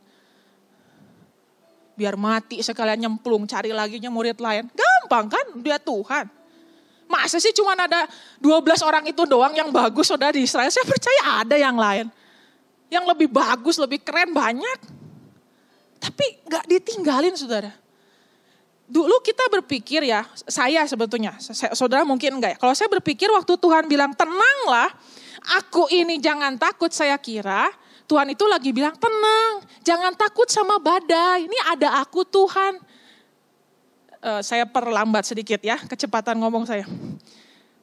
Biar mati sekalian nyemplung, cari lagi murid lain. Gampang kan, dia Tuhan. Masa sih cuma ada 12 orang itu doang yang bagus saudara di Israel. Saya percaya ada yang lain. Yang lebih bagus, lebih keren banyak. Tapi gak ditinggalin saudara. Dulu kita berpikir ya, saya sebetulnya, saudara mungkin enggak ya. Kalau saya berpikir waktu Tuhan bilang tenanglah, aku ini jangan takut, saya kira Tuhan itu lagi bilang tenang, jangan takut sama badai, ini ada aku Tuhan. Saya perlambat sedikit ya, kecepatan ngomong saya.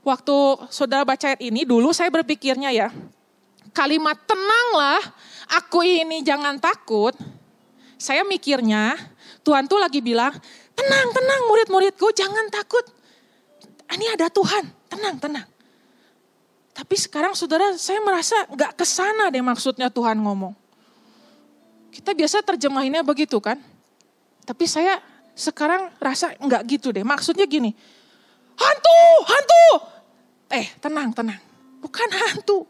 Waktu saudara baca ayat ini, dulu saya berpikirnya ya, kalimat tenanglah, aku ini jangan takut. Saya mikirnya, Tuhan tuh lagi bilang, tenang, tenang murid-muridku, jangan takut. Ini ada Tuhan, tenang, tenang. Tapi sekarang saudara, saya merasa gak kesana deh maksudnya Tuhan ngomong. Kita biasa terjemahinnya begitu kan. Tapi saya sekarang rasa gak gitu deh. Maksudnya gini, hantu, hantu. Tenang, tenang. Bukan hantu.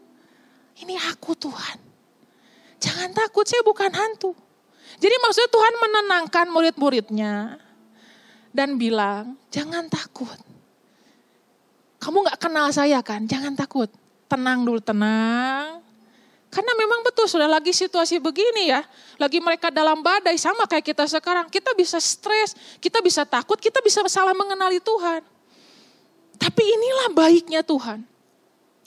Ini aku Tuhan. Jangan takut, saya bukan hantu. Jadi maksudnya Tuhan menenangkan murid-muridnya. Dan bilang, jangan takut. Kamu gak kenal saya kan, jangan takut. Tenang dulu, tenang. Karena memang betul sudah lagi situasi begini ya. Lagi mereka dalam badai sama kayak kita sekarang. Kita bisa stres, kita bisa takut, kita bisa salah mengenali Tuhan. Tapi inilah baiknya Tuhan.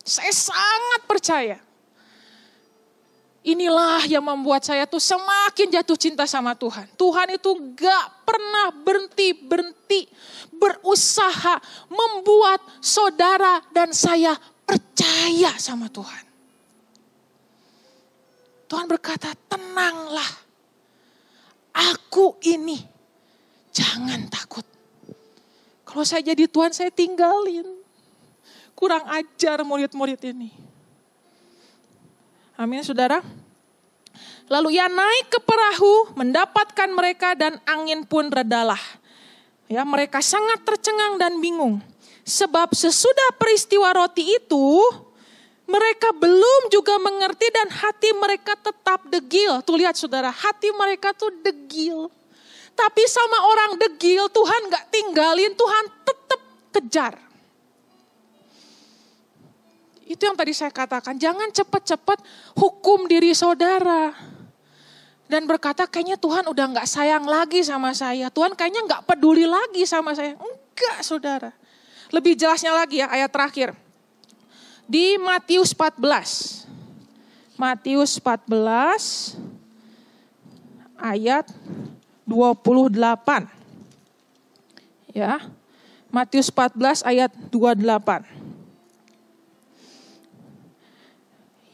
Saya sangat percaya. Inilah yang membuat saya tuh semakin jatuh cinta sama Tuhan. Tuhan itu gak pernah berhenti berusaha membuat saudara dan saya percaya sama Tuhan. Tuhan berkata, tenanglah. Aku ini, jangan takut. Kalau saya jadi Tuhan, saya tinggalin. Kurang ajar murid-murid ini. Amin saudara. Lalu ia naik ke perahu, mendapatkan mereka dan angin pun redalah. Ya, mereka sangat tercengang dan bingung. Sebab sesudah peristiwa roti itu, mereka belum juga mengerti dan hati mereka tetap degil. Tuh lihat saudara, hati mereka tuh degil. Tapi sama orang degil Tuhan gak tinggalin, Tuhan tetap kejar. Itu yang tadi saya katakan, jangan cepat-cepat hukum diri saudara. Dan berkata kayaknya Tuhan udah gak sayang lagi sama saya. Tuhan kayaknya gak peduli lagi sama saya. Enggak saudara. Lebih jelasnya lagi ya ayat terakhir. Di Matius 14. Matius 14 ayat 28. Ya. Matius 14 ayat 28.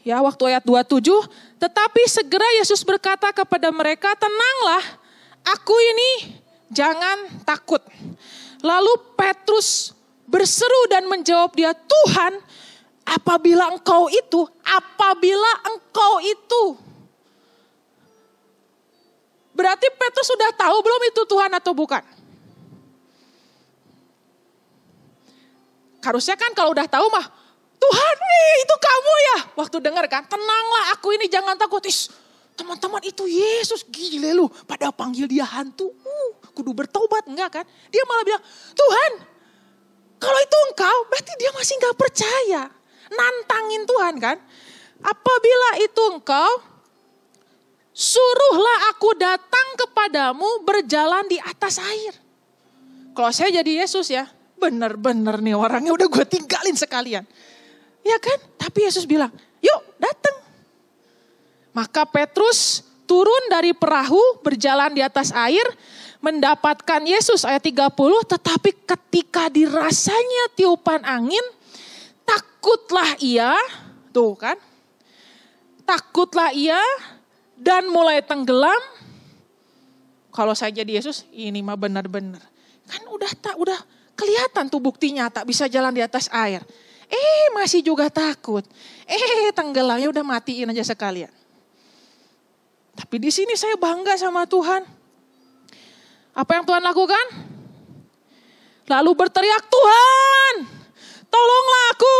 Ya, waktu ayat 27, tetapi segera Yesus berkata kepada mereka, tenanglah, aku ini jangan takut. Lalu Petrus berseru dan menjawab dia, Tuhan, apabila engkau itu. Berarti Petrus sudah tahu belum itu Tuhan atau bukan? Harusnya kan kalau udah tahu mah, Tuhan itu kamu ya. Waktu dengar kan, tenanglah aku ini jangan takut. Teman-teman itu Yesus, gile lu. Pada panggil dia hantu, kudu bertobat enggak kan. Dia malah bilang, Tuhan kalau itu engkau berarti dia masih gak percaya. Nantangin Tuhan kan. Apabila itu engkau, suruhlah aku datang kepadamu berjalan di atas air. Kalau saya jadi Yesus ya, bener-bener nih orangnya udah gue tinggalin sekalian. Ya kan? Tapi Yesus bilang, yuk datang. Maka Petrus turun dari perahu, berjalan di atas air, mendapatkan Yesus ayat 30. Tetapi ketika dirasanya tiupan angin, takutlah ia, tuh kan. Takutlah ia dan mulai tenggelam. Kalau saya jadi Yesus, ini mah benar-benar. Kan udah kelihatan tuh buktinya tak bisa jalan di atas air. Masih juga takut. Tenggelamnya udah matiin aja sekalian. Tapi di sini saya bangga sama Tuhan. Apa yang Tuhan lakukan? Lalu berteriak, Tuhan, tolonglah aku.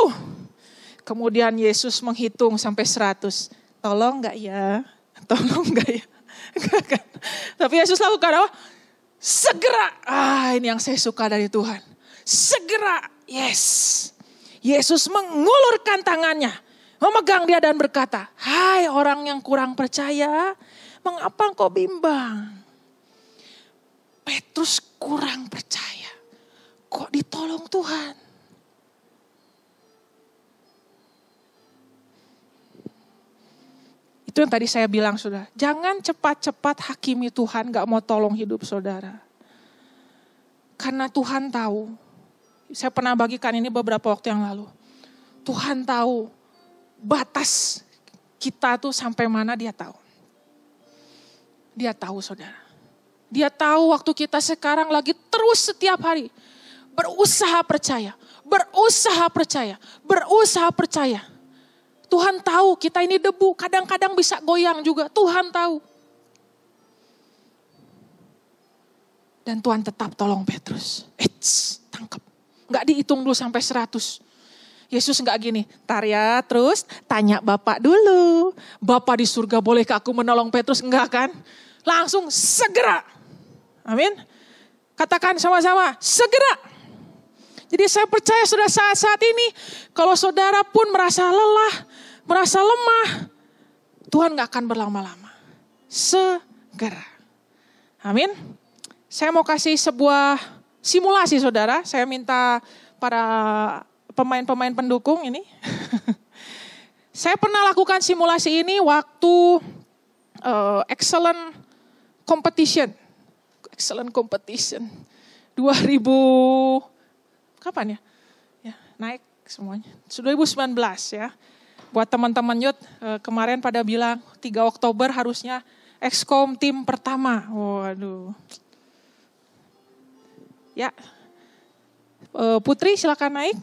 Kemudian Yesus menghitung sampai 100. Tolong gak ya? Tolong gak ya? Tapi Yesus lakukan apa? Segera. Ini yang saya suka dari Tuhan. Segera. Yes. Yesus mengulurkan tangannya. Memegang dia dan berkata, hai orang yang kurang percaya, mengapa engkau bimbang? Petrus kurang percaya. Kok ditolong Tuhan? Itu yang tadi saya bilang saudara. Jangan cepat-cepat hakimi Tuhan gak mau tolong hidup saudara. Karena Tuhan tahu. Saya pernah bagikan ini beberapa waktu yang lalu. Tuhan tahu batas kita tuh sampai mana dia tahu. Dia tahu saudara. Dia tahu waktu kita sekarang lagi terus setiap hari. Berusaha percaya. Berusaha percaya. Berusaha percaya. Tuhan tahu kita ini debu, kadang-kadang bisa goyang juga. Tuhan tahu. Dan Tuhan tetap tolong Petrus. Tangkap. Gak dihitung dulu sampai 100. Yesus gak gini, tar ya terus tanya Bapak dulu. Bapak di surga bolehkah aku menolong Petrus? Enggak kan? Langsung segera. Amin. Katakan sama-sama, segera. Jadi saya percaya saudara saat ini, kalau saudara pun merasa lelah, merasa lemah, Tuhan gak akan berlama-lama. Segera. Amin. Saya mau kasih sebuah simulasi saudara. Saya minta para pemain-pemain pendukung ini. Saya pernah lakukan simulasi ini waktu Excellent Competition. Excellent Competition. 2000... Kapan ya? Ya, naik semuanya. 2019 ya. Buat teman-teman youth kemarin pada bilang 3 Oktober harusnya Excom tim pertama. Waduh. Ya. Putri silakan naik.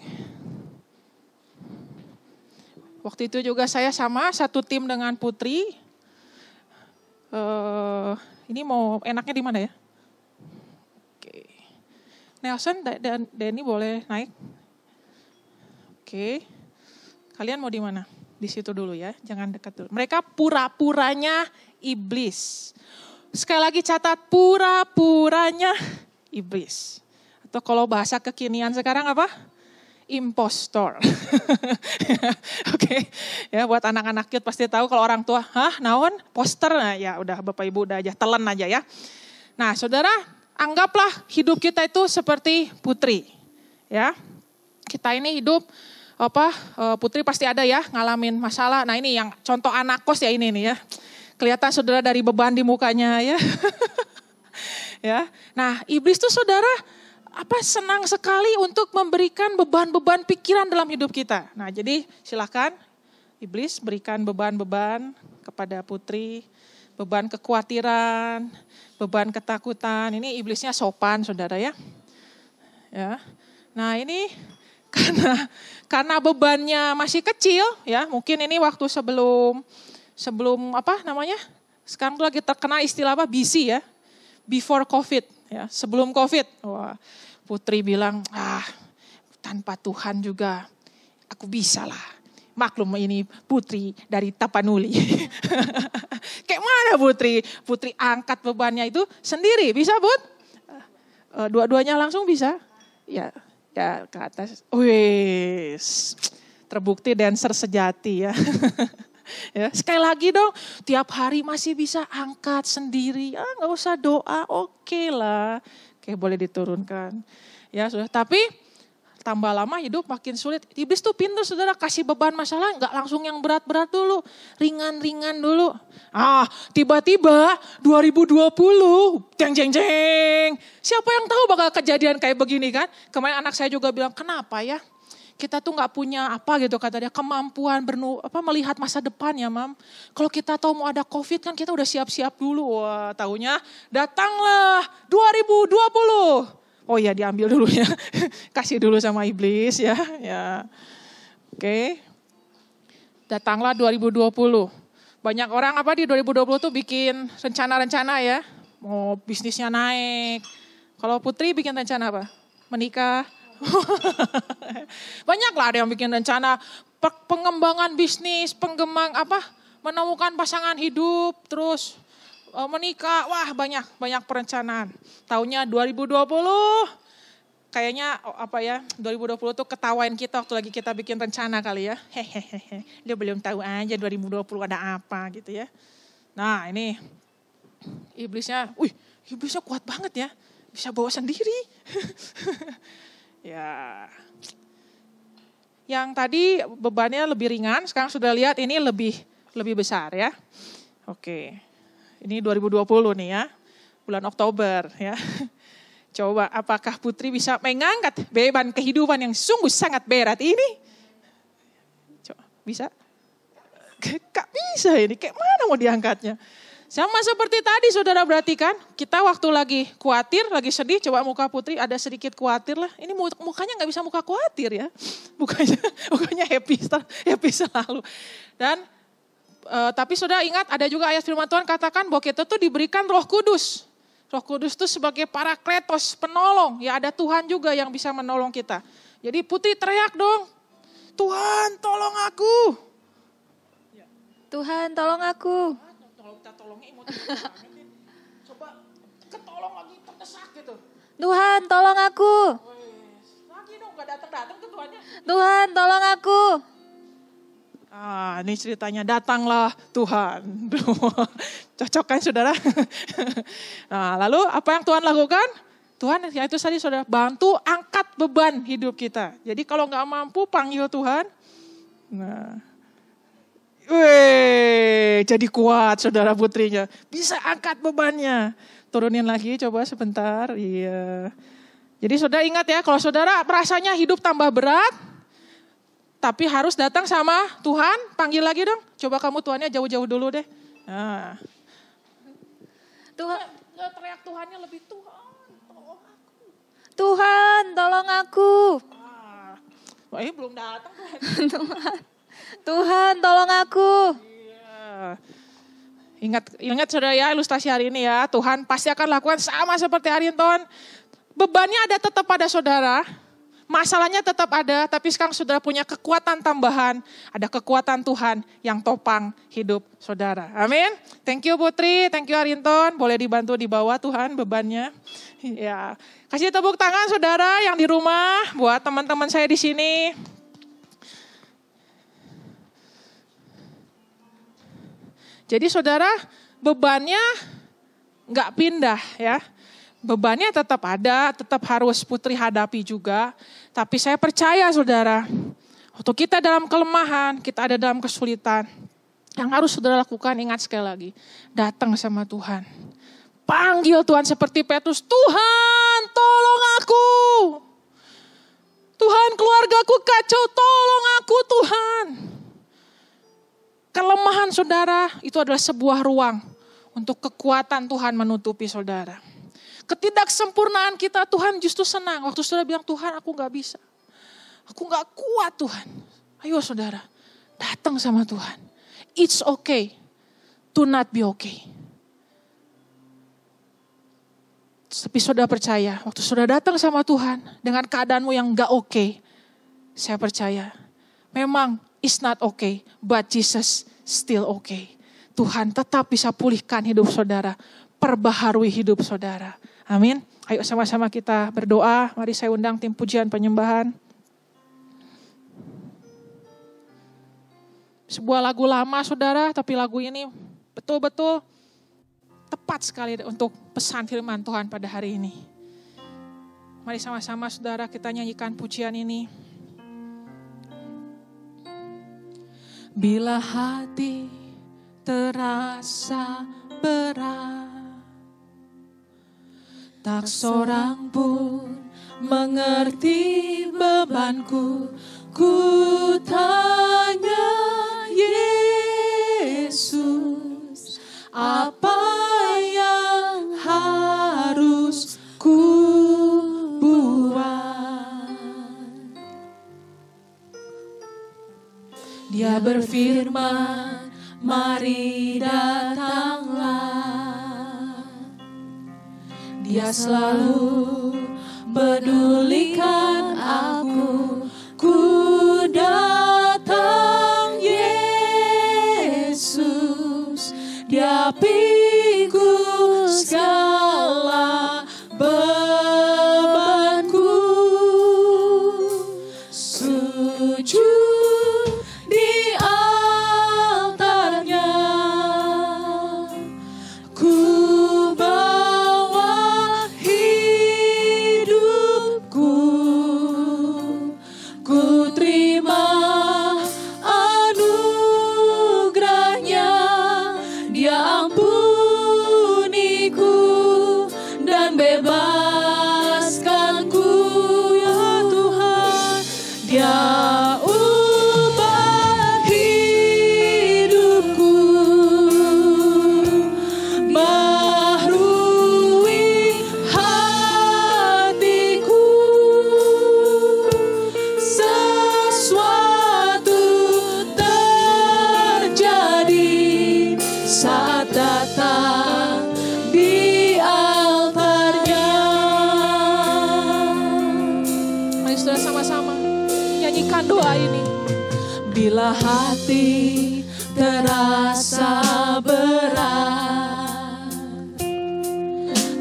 Waktu itu juga saya sama satu tim dengan Putri. Ini mau enaknya di mana ya? Nelson dan Denny boleh naik. Oke. Kalian mau di mana? Di situ dulu ya, jangan dekat dulu. Mereka pura-puranya iblis. Sekali lagi catat, pura-puranya iblis. Atau kalau bahasa kekinian sekarang apa? Impostor. Oke. Ya, buat anak-anak youth pasti tahu kalau orang tua, naon? Poster. Nah, ya udah Bapak Ibu udah aja telan aja ya. Nah, Saudara, anggaplah hidup kita itu seperti Putri, ya. Kita ini hidup Putri pasti ada ya ngalamin masalah. Nah ini yang contoh anak kos ya ini nih ya. Kelihatan saudara dari beban di mukanya ya. Ya. Nah iblis tuh saudara senang sekali untuk memberikan beban-beban pikiran dalam hidup kita. Nah jadi silakan iblis berikan beban-beban kepada Putri, beban kekhawatiran, beban ketakutan. Ini iblisnya sopan saudara ya. Ya. Nah ini karena bebannya masih kecil ya, mungkin ini waktu sebelum sekarang tuh lagi terkenal istilah BC ya, before COVID ya, sebelum COVID. Wah, Putri bilang, tanpa Tuhan juga aku bisa lah. Maklum ini Putri dari Tapanuli. Kayak mana Putri? Putri angkat bebannya itu sendiri, bisa Bud? Dua-duanya langsung bisa? Ya ke atas. Wih, terbukti dancer sejati ya. Ya, sekali lagi dong, tiap hari masih bisa angkat sendiri. Nggak usah doa, oke lah. Oke, boleh diturunkan. Ya sudah, tapi tambah lama hidup makin sulit. Iblis tuh pintar saudara, kasih beban masalah nggak langsung yang berat-berat dulu. Ringan-ringan dulu. Tiba-tiba 2020, jeng. Siapa yang tahu bakal kejadian kayak begini kan? Kemarin anak saya juga bilang, kenapa ya? Kita tuh nggak punya apa gitu kata dia, kemampuan melihat masa depan ya mam. Kalau kita tahu mau ada COVID kan kita udah siap-siap dulu. Wah taunya datanglah 2020. Oh iya diambil dulu ya, kasih dulu sama iblis ya. Oke. Datanglah 2020. Banyak orang di 2020 tuh bikin rencana-rencana ya. Mau bisnisnya naik. Kalau Putri bikin rencana apa? Menikah. Banyak lah ada yang bikin rencana pengembangan bisnis, menemukan pasangan hidup, terus menikah. Wah banyak perencanaan. Tahunnya 2020 kayaknya 2020 tuh ketawain kita waktu lagi kita bikin rencana kali ya. Hehehe, dia belum tahu aja 2020 ada apa gitu ya. Nah ini iblisnya kuat banget ya, bisa bawa sendiri. Ya, yang tadi bebannya lebih ringan, sekarang sudah lihat ini lebih besar ya. Oke, ini 2020 nih ya, bulan Oktober ya. Coba apakah Putri bisa mengangkat beban kehidupan yang sungguh sangat berat ini? Coba, bisa? Gak bisa ini, kayak mana mau diangkatnya? Sama seperti tadi saudara perhatikan, kita waktu lagi khawatir, lagi sedih, coba muka Putri ada sedikit khawatir lah. Ini mukanya gak bisa muka khawatir ya, mukanya happy selalu. Dan tapi saudara ingat ada juga ayat firman Tuhan katakan bahwa kita tuh diberikan Roh Kudus. Roh Kudus itu sebagai parakletos, penolong. Ya ada Tuhan juga yang bisa menolong kita. Jadi Putri teriak dong, Tuhan tolong aku. Tuhan tolong aku. Kita tolongnya emotif banget ya. Coba ketolong lagi terdesak gitu. Tuhan tolong aku. Lagi dong gak datang ke Tuhannya. Tuhan tolong aku. Ini ceritanya datanglah Tuhan. Cocok kan saudara? Nah lalu apa yang Tuhan lakukan? Tuhan ya itu tadi saudara bantu angkat beban hidup kita. Jadi kalau gak mampu panggil Tuhan. Nah. Jadi kuat saudara Putrinya. Bisa angkat bebannya. Turunin lagi coba sebentar. Iya. Jadi saudara ingat ya kalau saudara rasanya hidup tambah berat. Tapi harus datang sama Tuhan. Panggil lagi dong. Coba kamu Tuhannya jauh-jauh dulu deh. Nah. Tuhan. Teriak Tuhannya lebih Tuhan tolong aku. Tuhan tolong aku. Ini belum datang Tuhan. Tuhan tolong aku. Iya. Ingat saudara ya ilustrasi hari ini ya. Tuhan pasti akan lakukan sama seperti Arinton. Bebannya ada tetap pada saudara. Masalahnya tetap ada. Tapi sekarang saudara punya kekuatan tambahan. Ada kekuatan Tuhan yang topang hidup saudara. Amin. Thank you Putri. Thank you Arinton. Boleh dibantu di bawah Tuhan bebannya. Ya. Kasih tepuk tangan saudara yang di rumah. Buat teman-teman saya di sini. Jadi saudara bebannya nggak pindah ya. Bebannya tetap ada, tetap harus Putri hadapi juga. Tapi saya percaya saudara, waktu kita dalam kelemahan, kita ada dalam kesulitan. Yang harus saudara lakukan ingat sekali lagi, datang sama Tuhan. Panggil Tuhan seperti Petrus, Tuhan tolong aku. Tuhan keluargaku kacau, tolong aku Tuhan. Kelemahan saudara itu adalah sebuah ruang untuk kekuatan Tuhan menutupi saudara. Ketidaksempurnaan kita Tuhan justru senang. Waktu saudara bilang Tuhan aku gak bisa. Aku gak kuat Tuhan. Ayo saudara datang sama Tuhan. It's okay to not be okay. Tapi saudara percaya waktu saudara datang sama Tuhan dengan keadaanmu yang gak okay. Saya percaya memang it's not okay, but Jesus still okay. Tuhan tetap bisa pulihkan hidup saudara, perbaharui hidup saudara. Amin. Ayo sama-sama kita berdoa. Mari saya undang tim pujian penyembahan. sebuah lagu lama saudara, tapi lagu ini betul-betul tepat sekali untuk pesan firman Tuhan pada hari ini. Mari sama-sama saudara kita nyanyikan pujian ini. Bila hati terasa berat, tak seorang pun mengerti bebanku, ku tanya Yesus, apa yang harus ku buat? Dia berfirman, mari datanglah. Dia selalu pedulikan aku, ku datang Yesus, Dia pikul segala bebanku, sujud di altarnya, ku bawa hidupku, ku terima anugerahnya, Dia ampuniku dan bebaskanku, ya Tuhan. Dia ubah hidupku, baharui hatiku, sesuatu terjadi saat datang di altarnya. Mari saudara sama-sama nyanyikan doa ini. Bila hati terasa berat,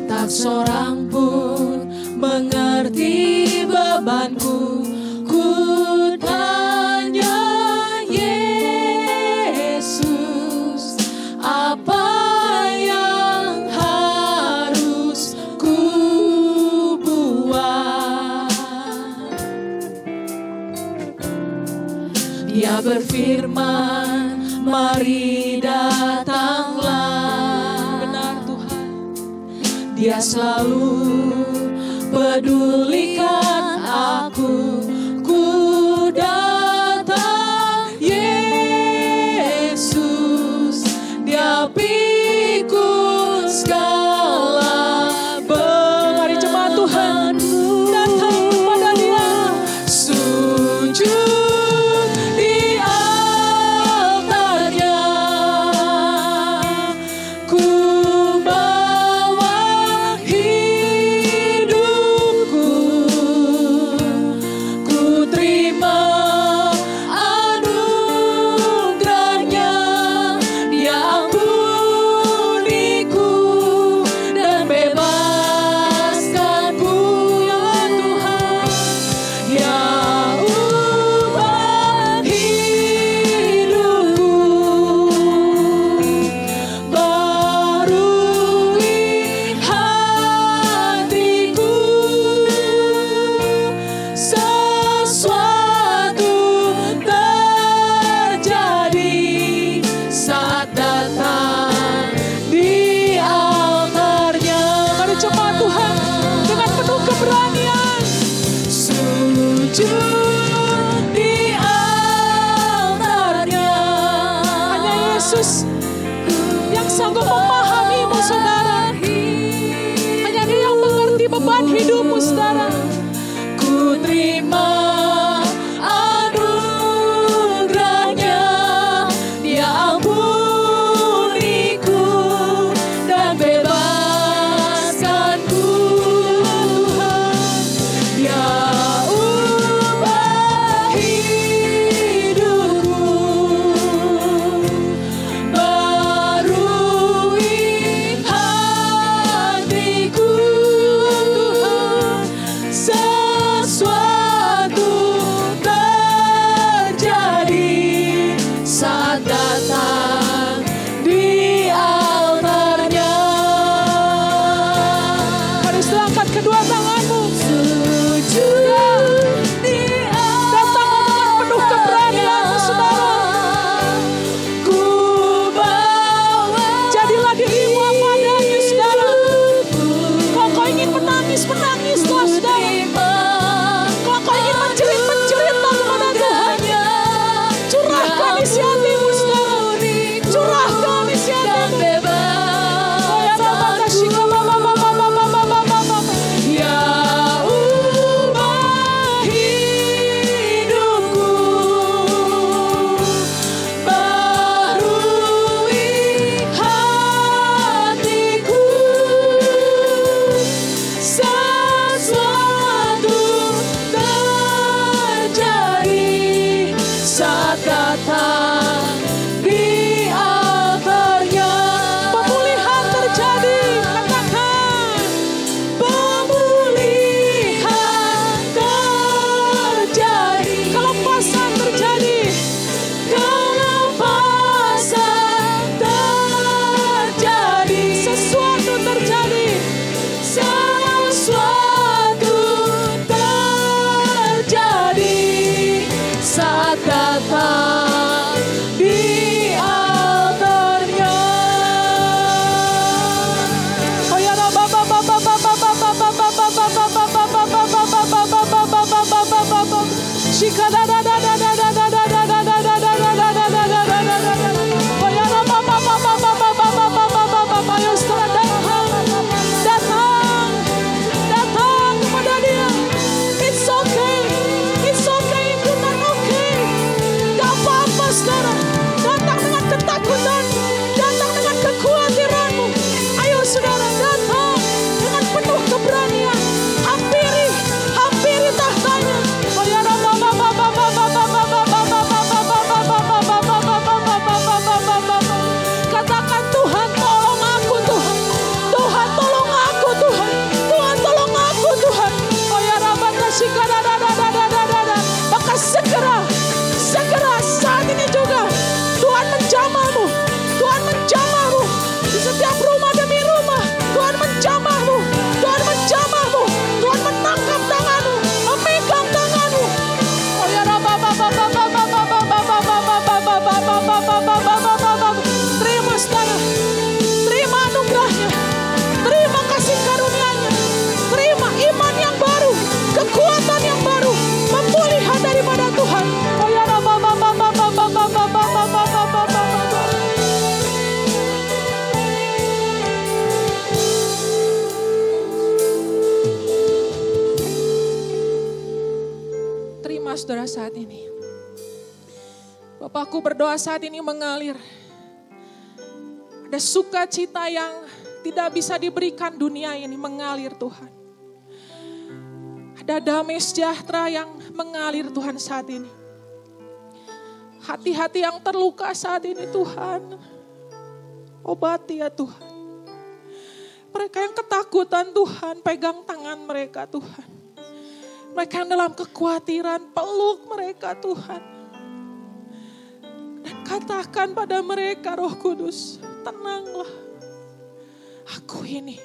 tak seorang pun mengerti bebanku, ku tanya Yesus, apa yang harus ku buat? Dia berfirman, mari datanglah. Benar Tuhan, Dia selalu pedulikan aku, ku datang Yesus, Dia pikul segala beban. Mari jemaat Tuhan datang kepada Dia, sujud di altarnya, ku bawa hidupku, ku terima anugerahnya, Dia ampuniku dan bebaskanku, ya Tuhan. Dia ubah hidupku, baharui hatiku, sesuatu terjadi saat datang di altarnya. Mari jemaat Tuhan dengan penuh keberanian sujud di altarnya. Hanya Yesus yang sanggup memahamimu saudara, hanya Dia yang mengerti beban hidupmu saudara. Ku terima anugerahnya, Dia ampuniku dan bebaskanku, Tuhan. Dia ubah hidupku, baharui saudara saat ini. Bapakku berdoa saat ini mengalir. Ada sukacita yang tidak bisa diberikan dunia ini mengalir Tuhan. Ada damai sejahtera yang mengalir Tuhan saat ini. Hati-hati yang terluka saat ini Tuhan, obati ya Tuhan. Mereka yang ketakutan Tuhan, pegang tangan mereka Tuhan. Mereka yang dalam kekhawatiran, peluk mereka Tuhan. Dan katakan pada mereka Roh Kudus, tenanglah. Aku ini,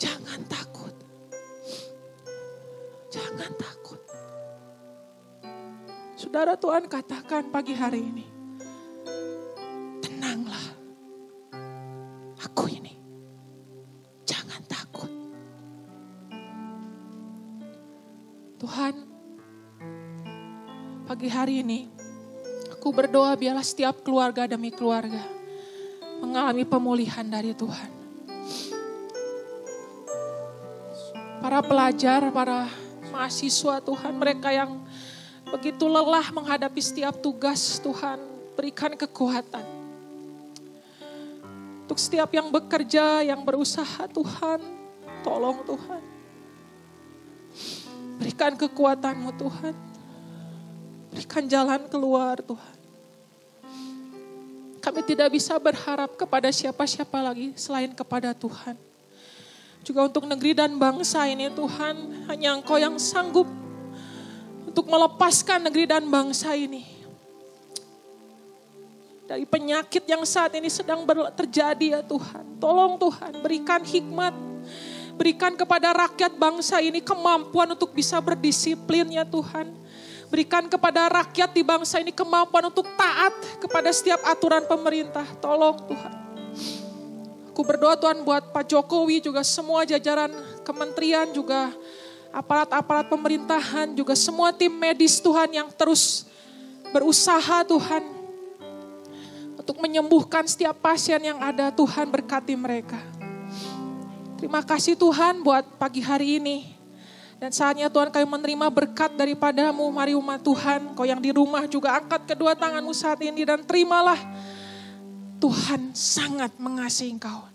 jangan takut. Jangan takut. Saudara, Tuhan katakan pagi hari ini, tenanglah. Aku ini, jangan takut. Tuhan, pagi hari ini, aku berdoa biarlah setiap keluarga demi keluarga mengalami pemulihan dari Tuhan. Para pelajar, para mahasiswa Tuhan, mereka yang begitu lelah menghadapi setiap tugas Tuhan, berikan kekuatan. Untuk setiap yang bekerja, yang berusaha Tuhan, tolong Tuhan. Berikan kekuatan-Mu Tuhan. Berikan jalan keluar Tuhan. Kami tidak bisa berharap kepada siapa-siapa lagi selain kepada Tuhan. Juga untuk negeri dan bangsa ini Tuhan, hanya Engkau yang sanggup untuk melepaskan negeri dan bangsa ini dari penyakit yang saat ini sedang terjadi ya Tuhan. Tolong Tuhan, berikan hikmat, berikan kepada rakyat bangsa ini kemampuan untuk bisa berdisiplin ya Tuhan. Berikan kepada rakyat di bangsa ini kemampuan untuk taat kepada setiap aturan pemerintah. Tolong Tuhan. Aku berdoa Tuhan buat Pak Jokowi, juga semua jajaran kementerian, juga aparat-aparat pemerintahan, juga semua tim medis Tuhan yang terus berusaha Tuhan untuk menyembuhkan setiap pasien yang ada. Tuhan berkati mereka. Terima kasih Tuhan buat pagi hari ini. Dan saatnya Tuhan kami menerima berkat daripada-Mu. Mari umat Tuhan, Kau yang di rumah juga angkat kedua tangan-Mu saat ini dan terimalah. Tuhan sangat mengasihi Engkau.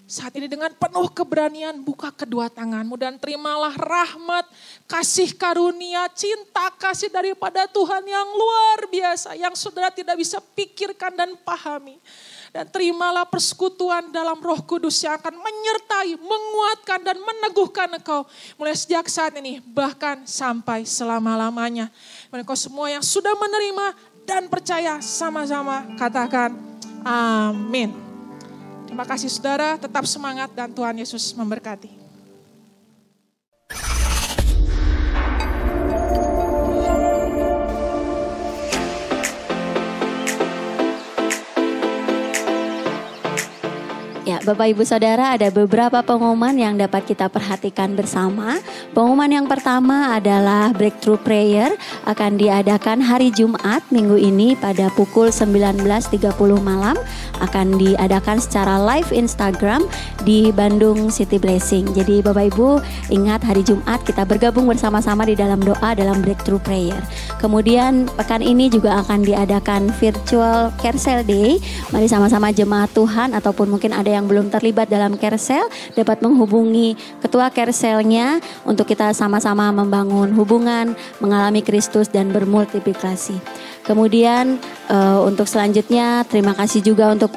Saat ini dengan penuh keberanian buka kedua tangan-Mu dan terimalah rahmat, kasih karunia, cinta kasih daripada Tuhan yang luar biasa. Yang saudara tidak bisa pikirkan dan pahami. Dan terimalah persekutuan dalam Roh Kudus yang akan menyertai, menguatkan dan meneguhkan engkau. Mulai sejak saat ini bahkan sampai selama-lamanya. Engkau semua yang sudah menerima dan percaya sama-sama katakan amin. Terima kasih saudara, tetap semangat dan Tuhan Yesus memberkati. Ya, Bapak Ibu Saudara, ada beberapa pengumuman yang dapat kita perhatikan bersama. Pengumuman yang pertama adalah Breakthrough Prayer akan diadakan hari Jumat minggu ini pada pukul 19.30 malam. Akan diadakan secara live Instagram di Bandung City Blessing. Jadi Bapak Ibu ingat hari Jumat kita bergabung bersama-sama di dalam doa dalam Breakthrough Prayer. Kemudian pekan ini juga akan diadakan Virtual Carousel Day. Mari sama-sama jemaat Tuhan ataupun mungkin ada yang belum terlibat dalam carousel dapat menghubungi ketua carouselnya untuk kita sama-sama membangun hubungan, mengalami Kristus dan bermultiplikasi. Kemudian untuk selanjutnya terima kasih juga untuk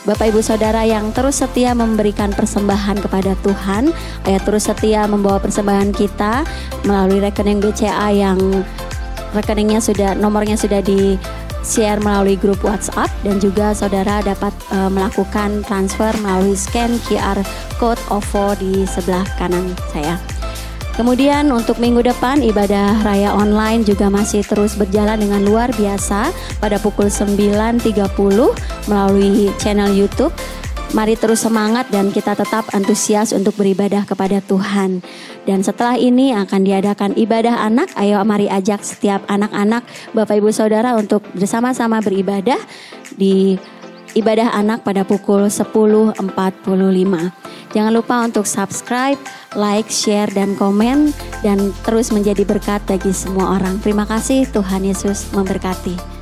Bapak Ibu Saudara yang terus setia memberikan persembahan kepada Tuhan. Terus setia membawa persembahan kita melalui rekening BCA yang rekeningnya nomornya sudah di share melalui grup WhatsApp, dan juga saudara dapat melakukan transfer melalui scan QR code OVO di sebelah kanan saya. Kemudian untuk minggu depan ibadah raya online juga masih terus berjalan dengan luar biasa pada pukul 9.30 melalui channel YouTube. Mari terus semangat dan kita tetap antusias untuk beribadah kepada Tuhan. Dan setelah ini akan diadakan ibadah anak. Ayo mari ajak setiap anak-anak Bapak Ibu Saudara untuk bersama-sama beribadah di ibadah anak pada pukul 10.45. Jangan lupa untuk subscribe, like, share, dan komen. Dan terus menjadi berkat bagi semua orang. Terima kasih, Tuhan Yesus memberkati.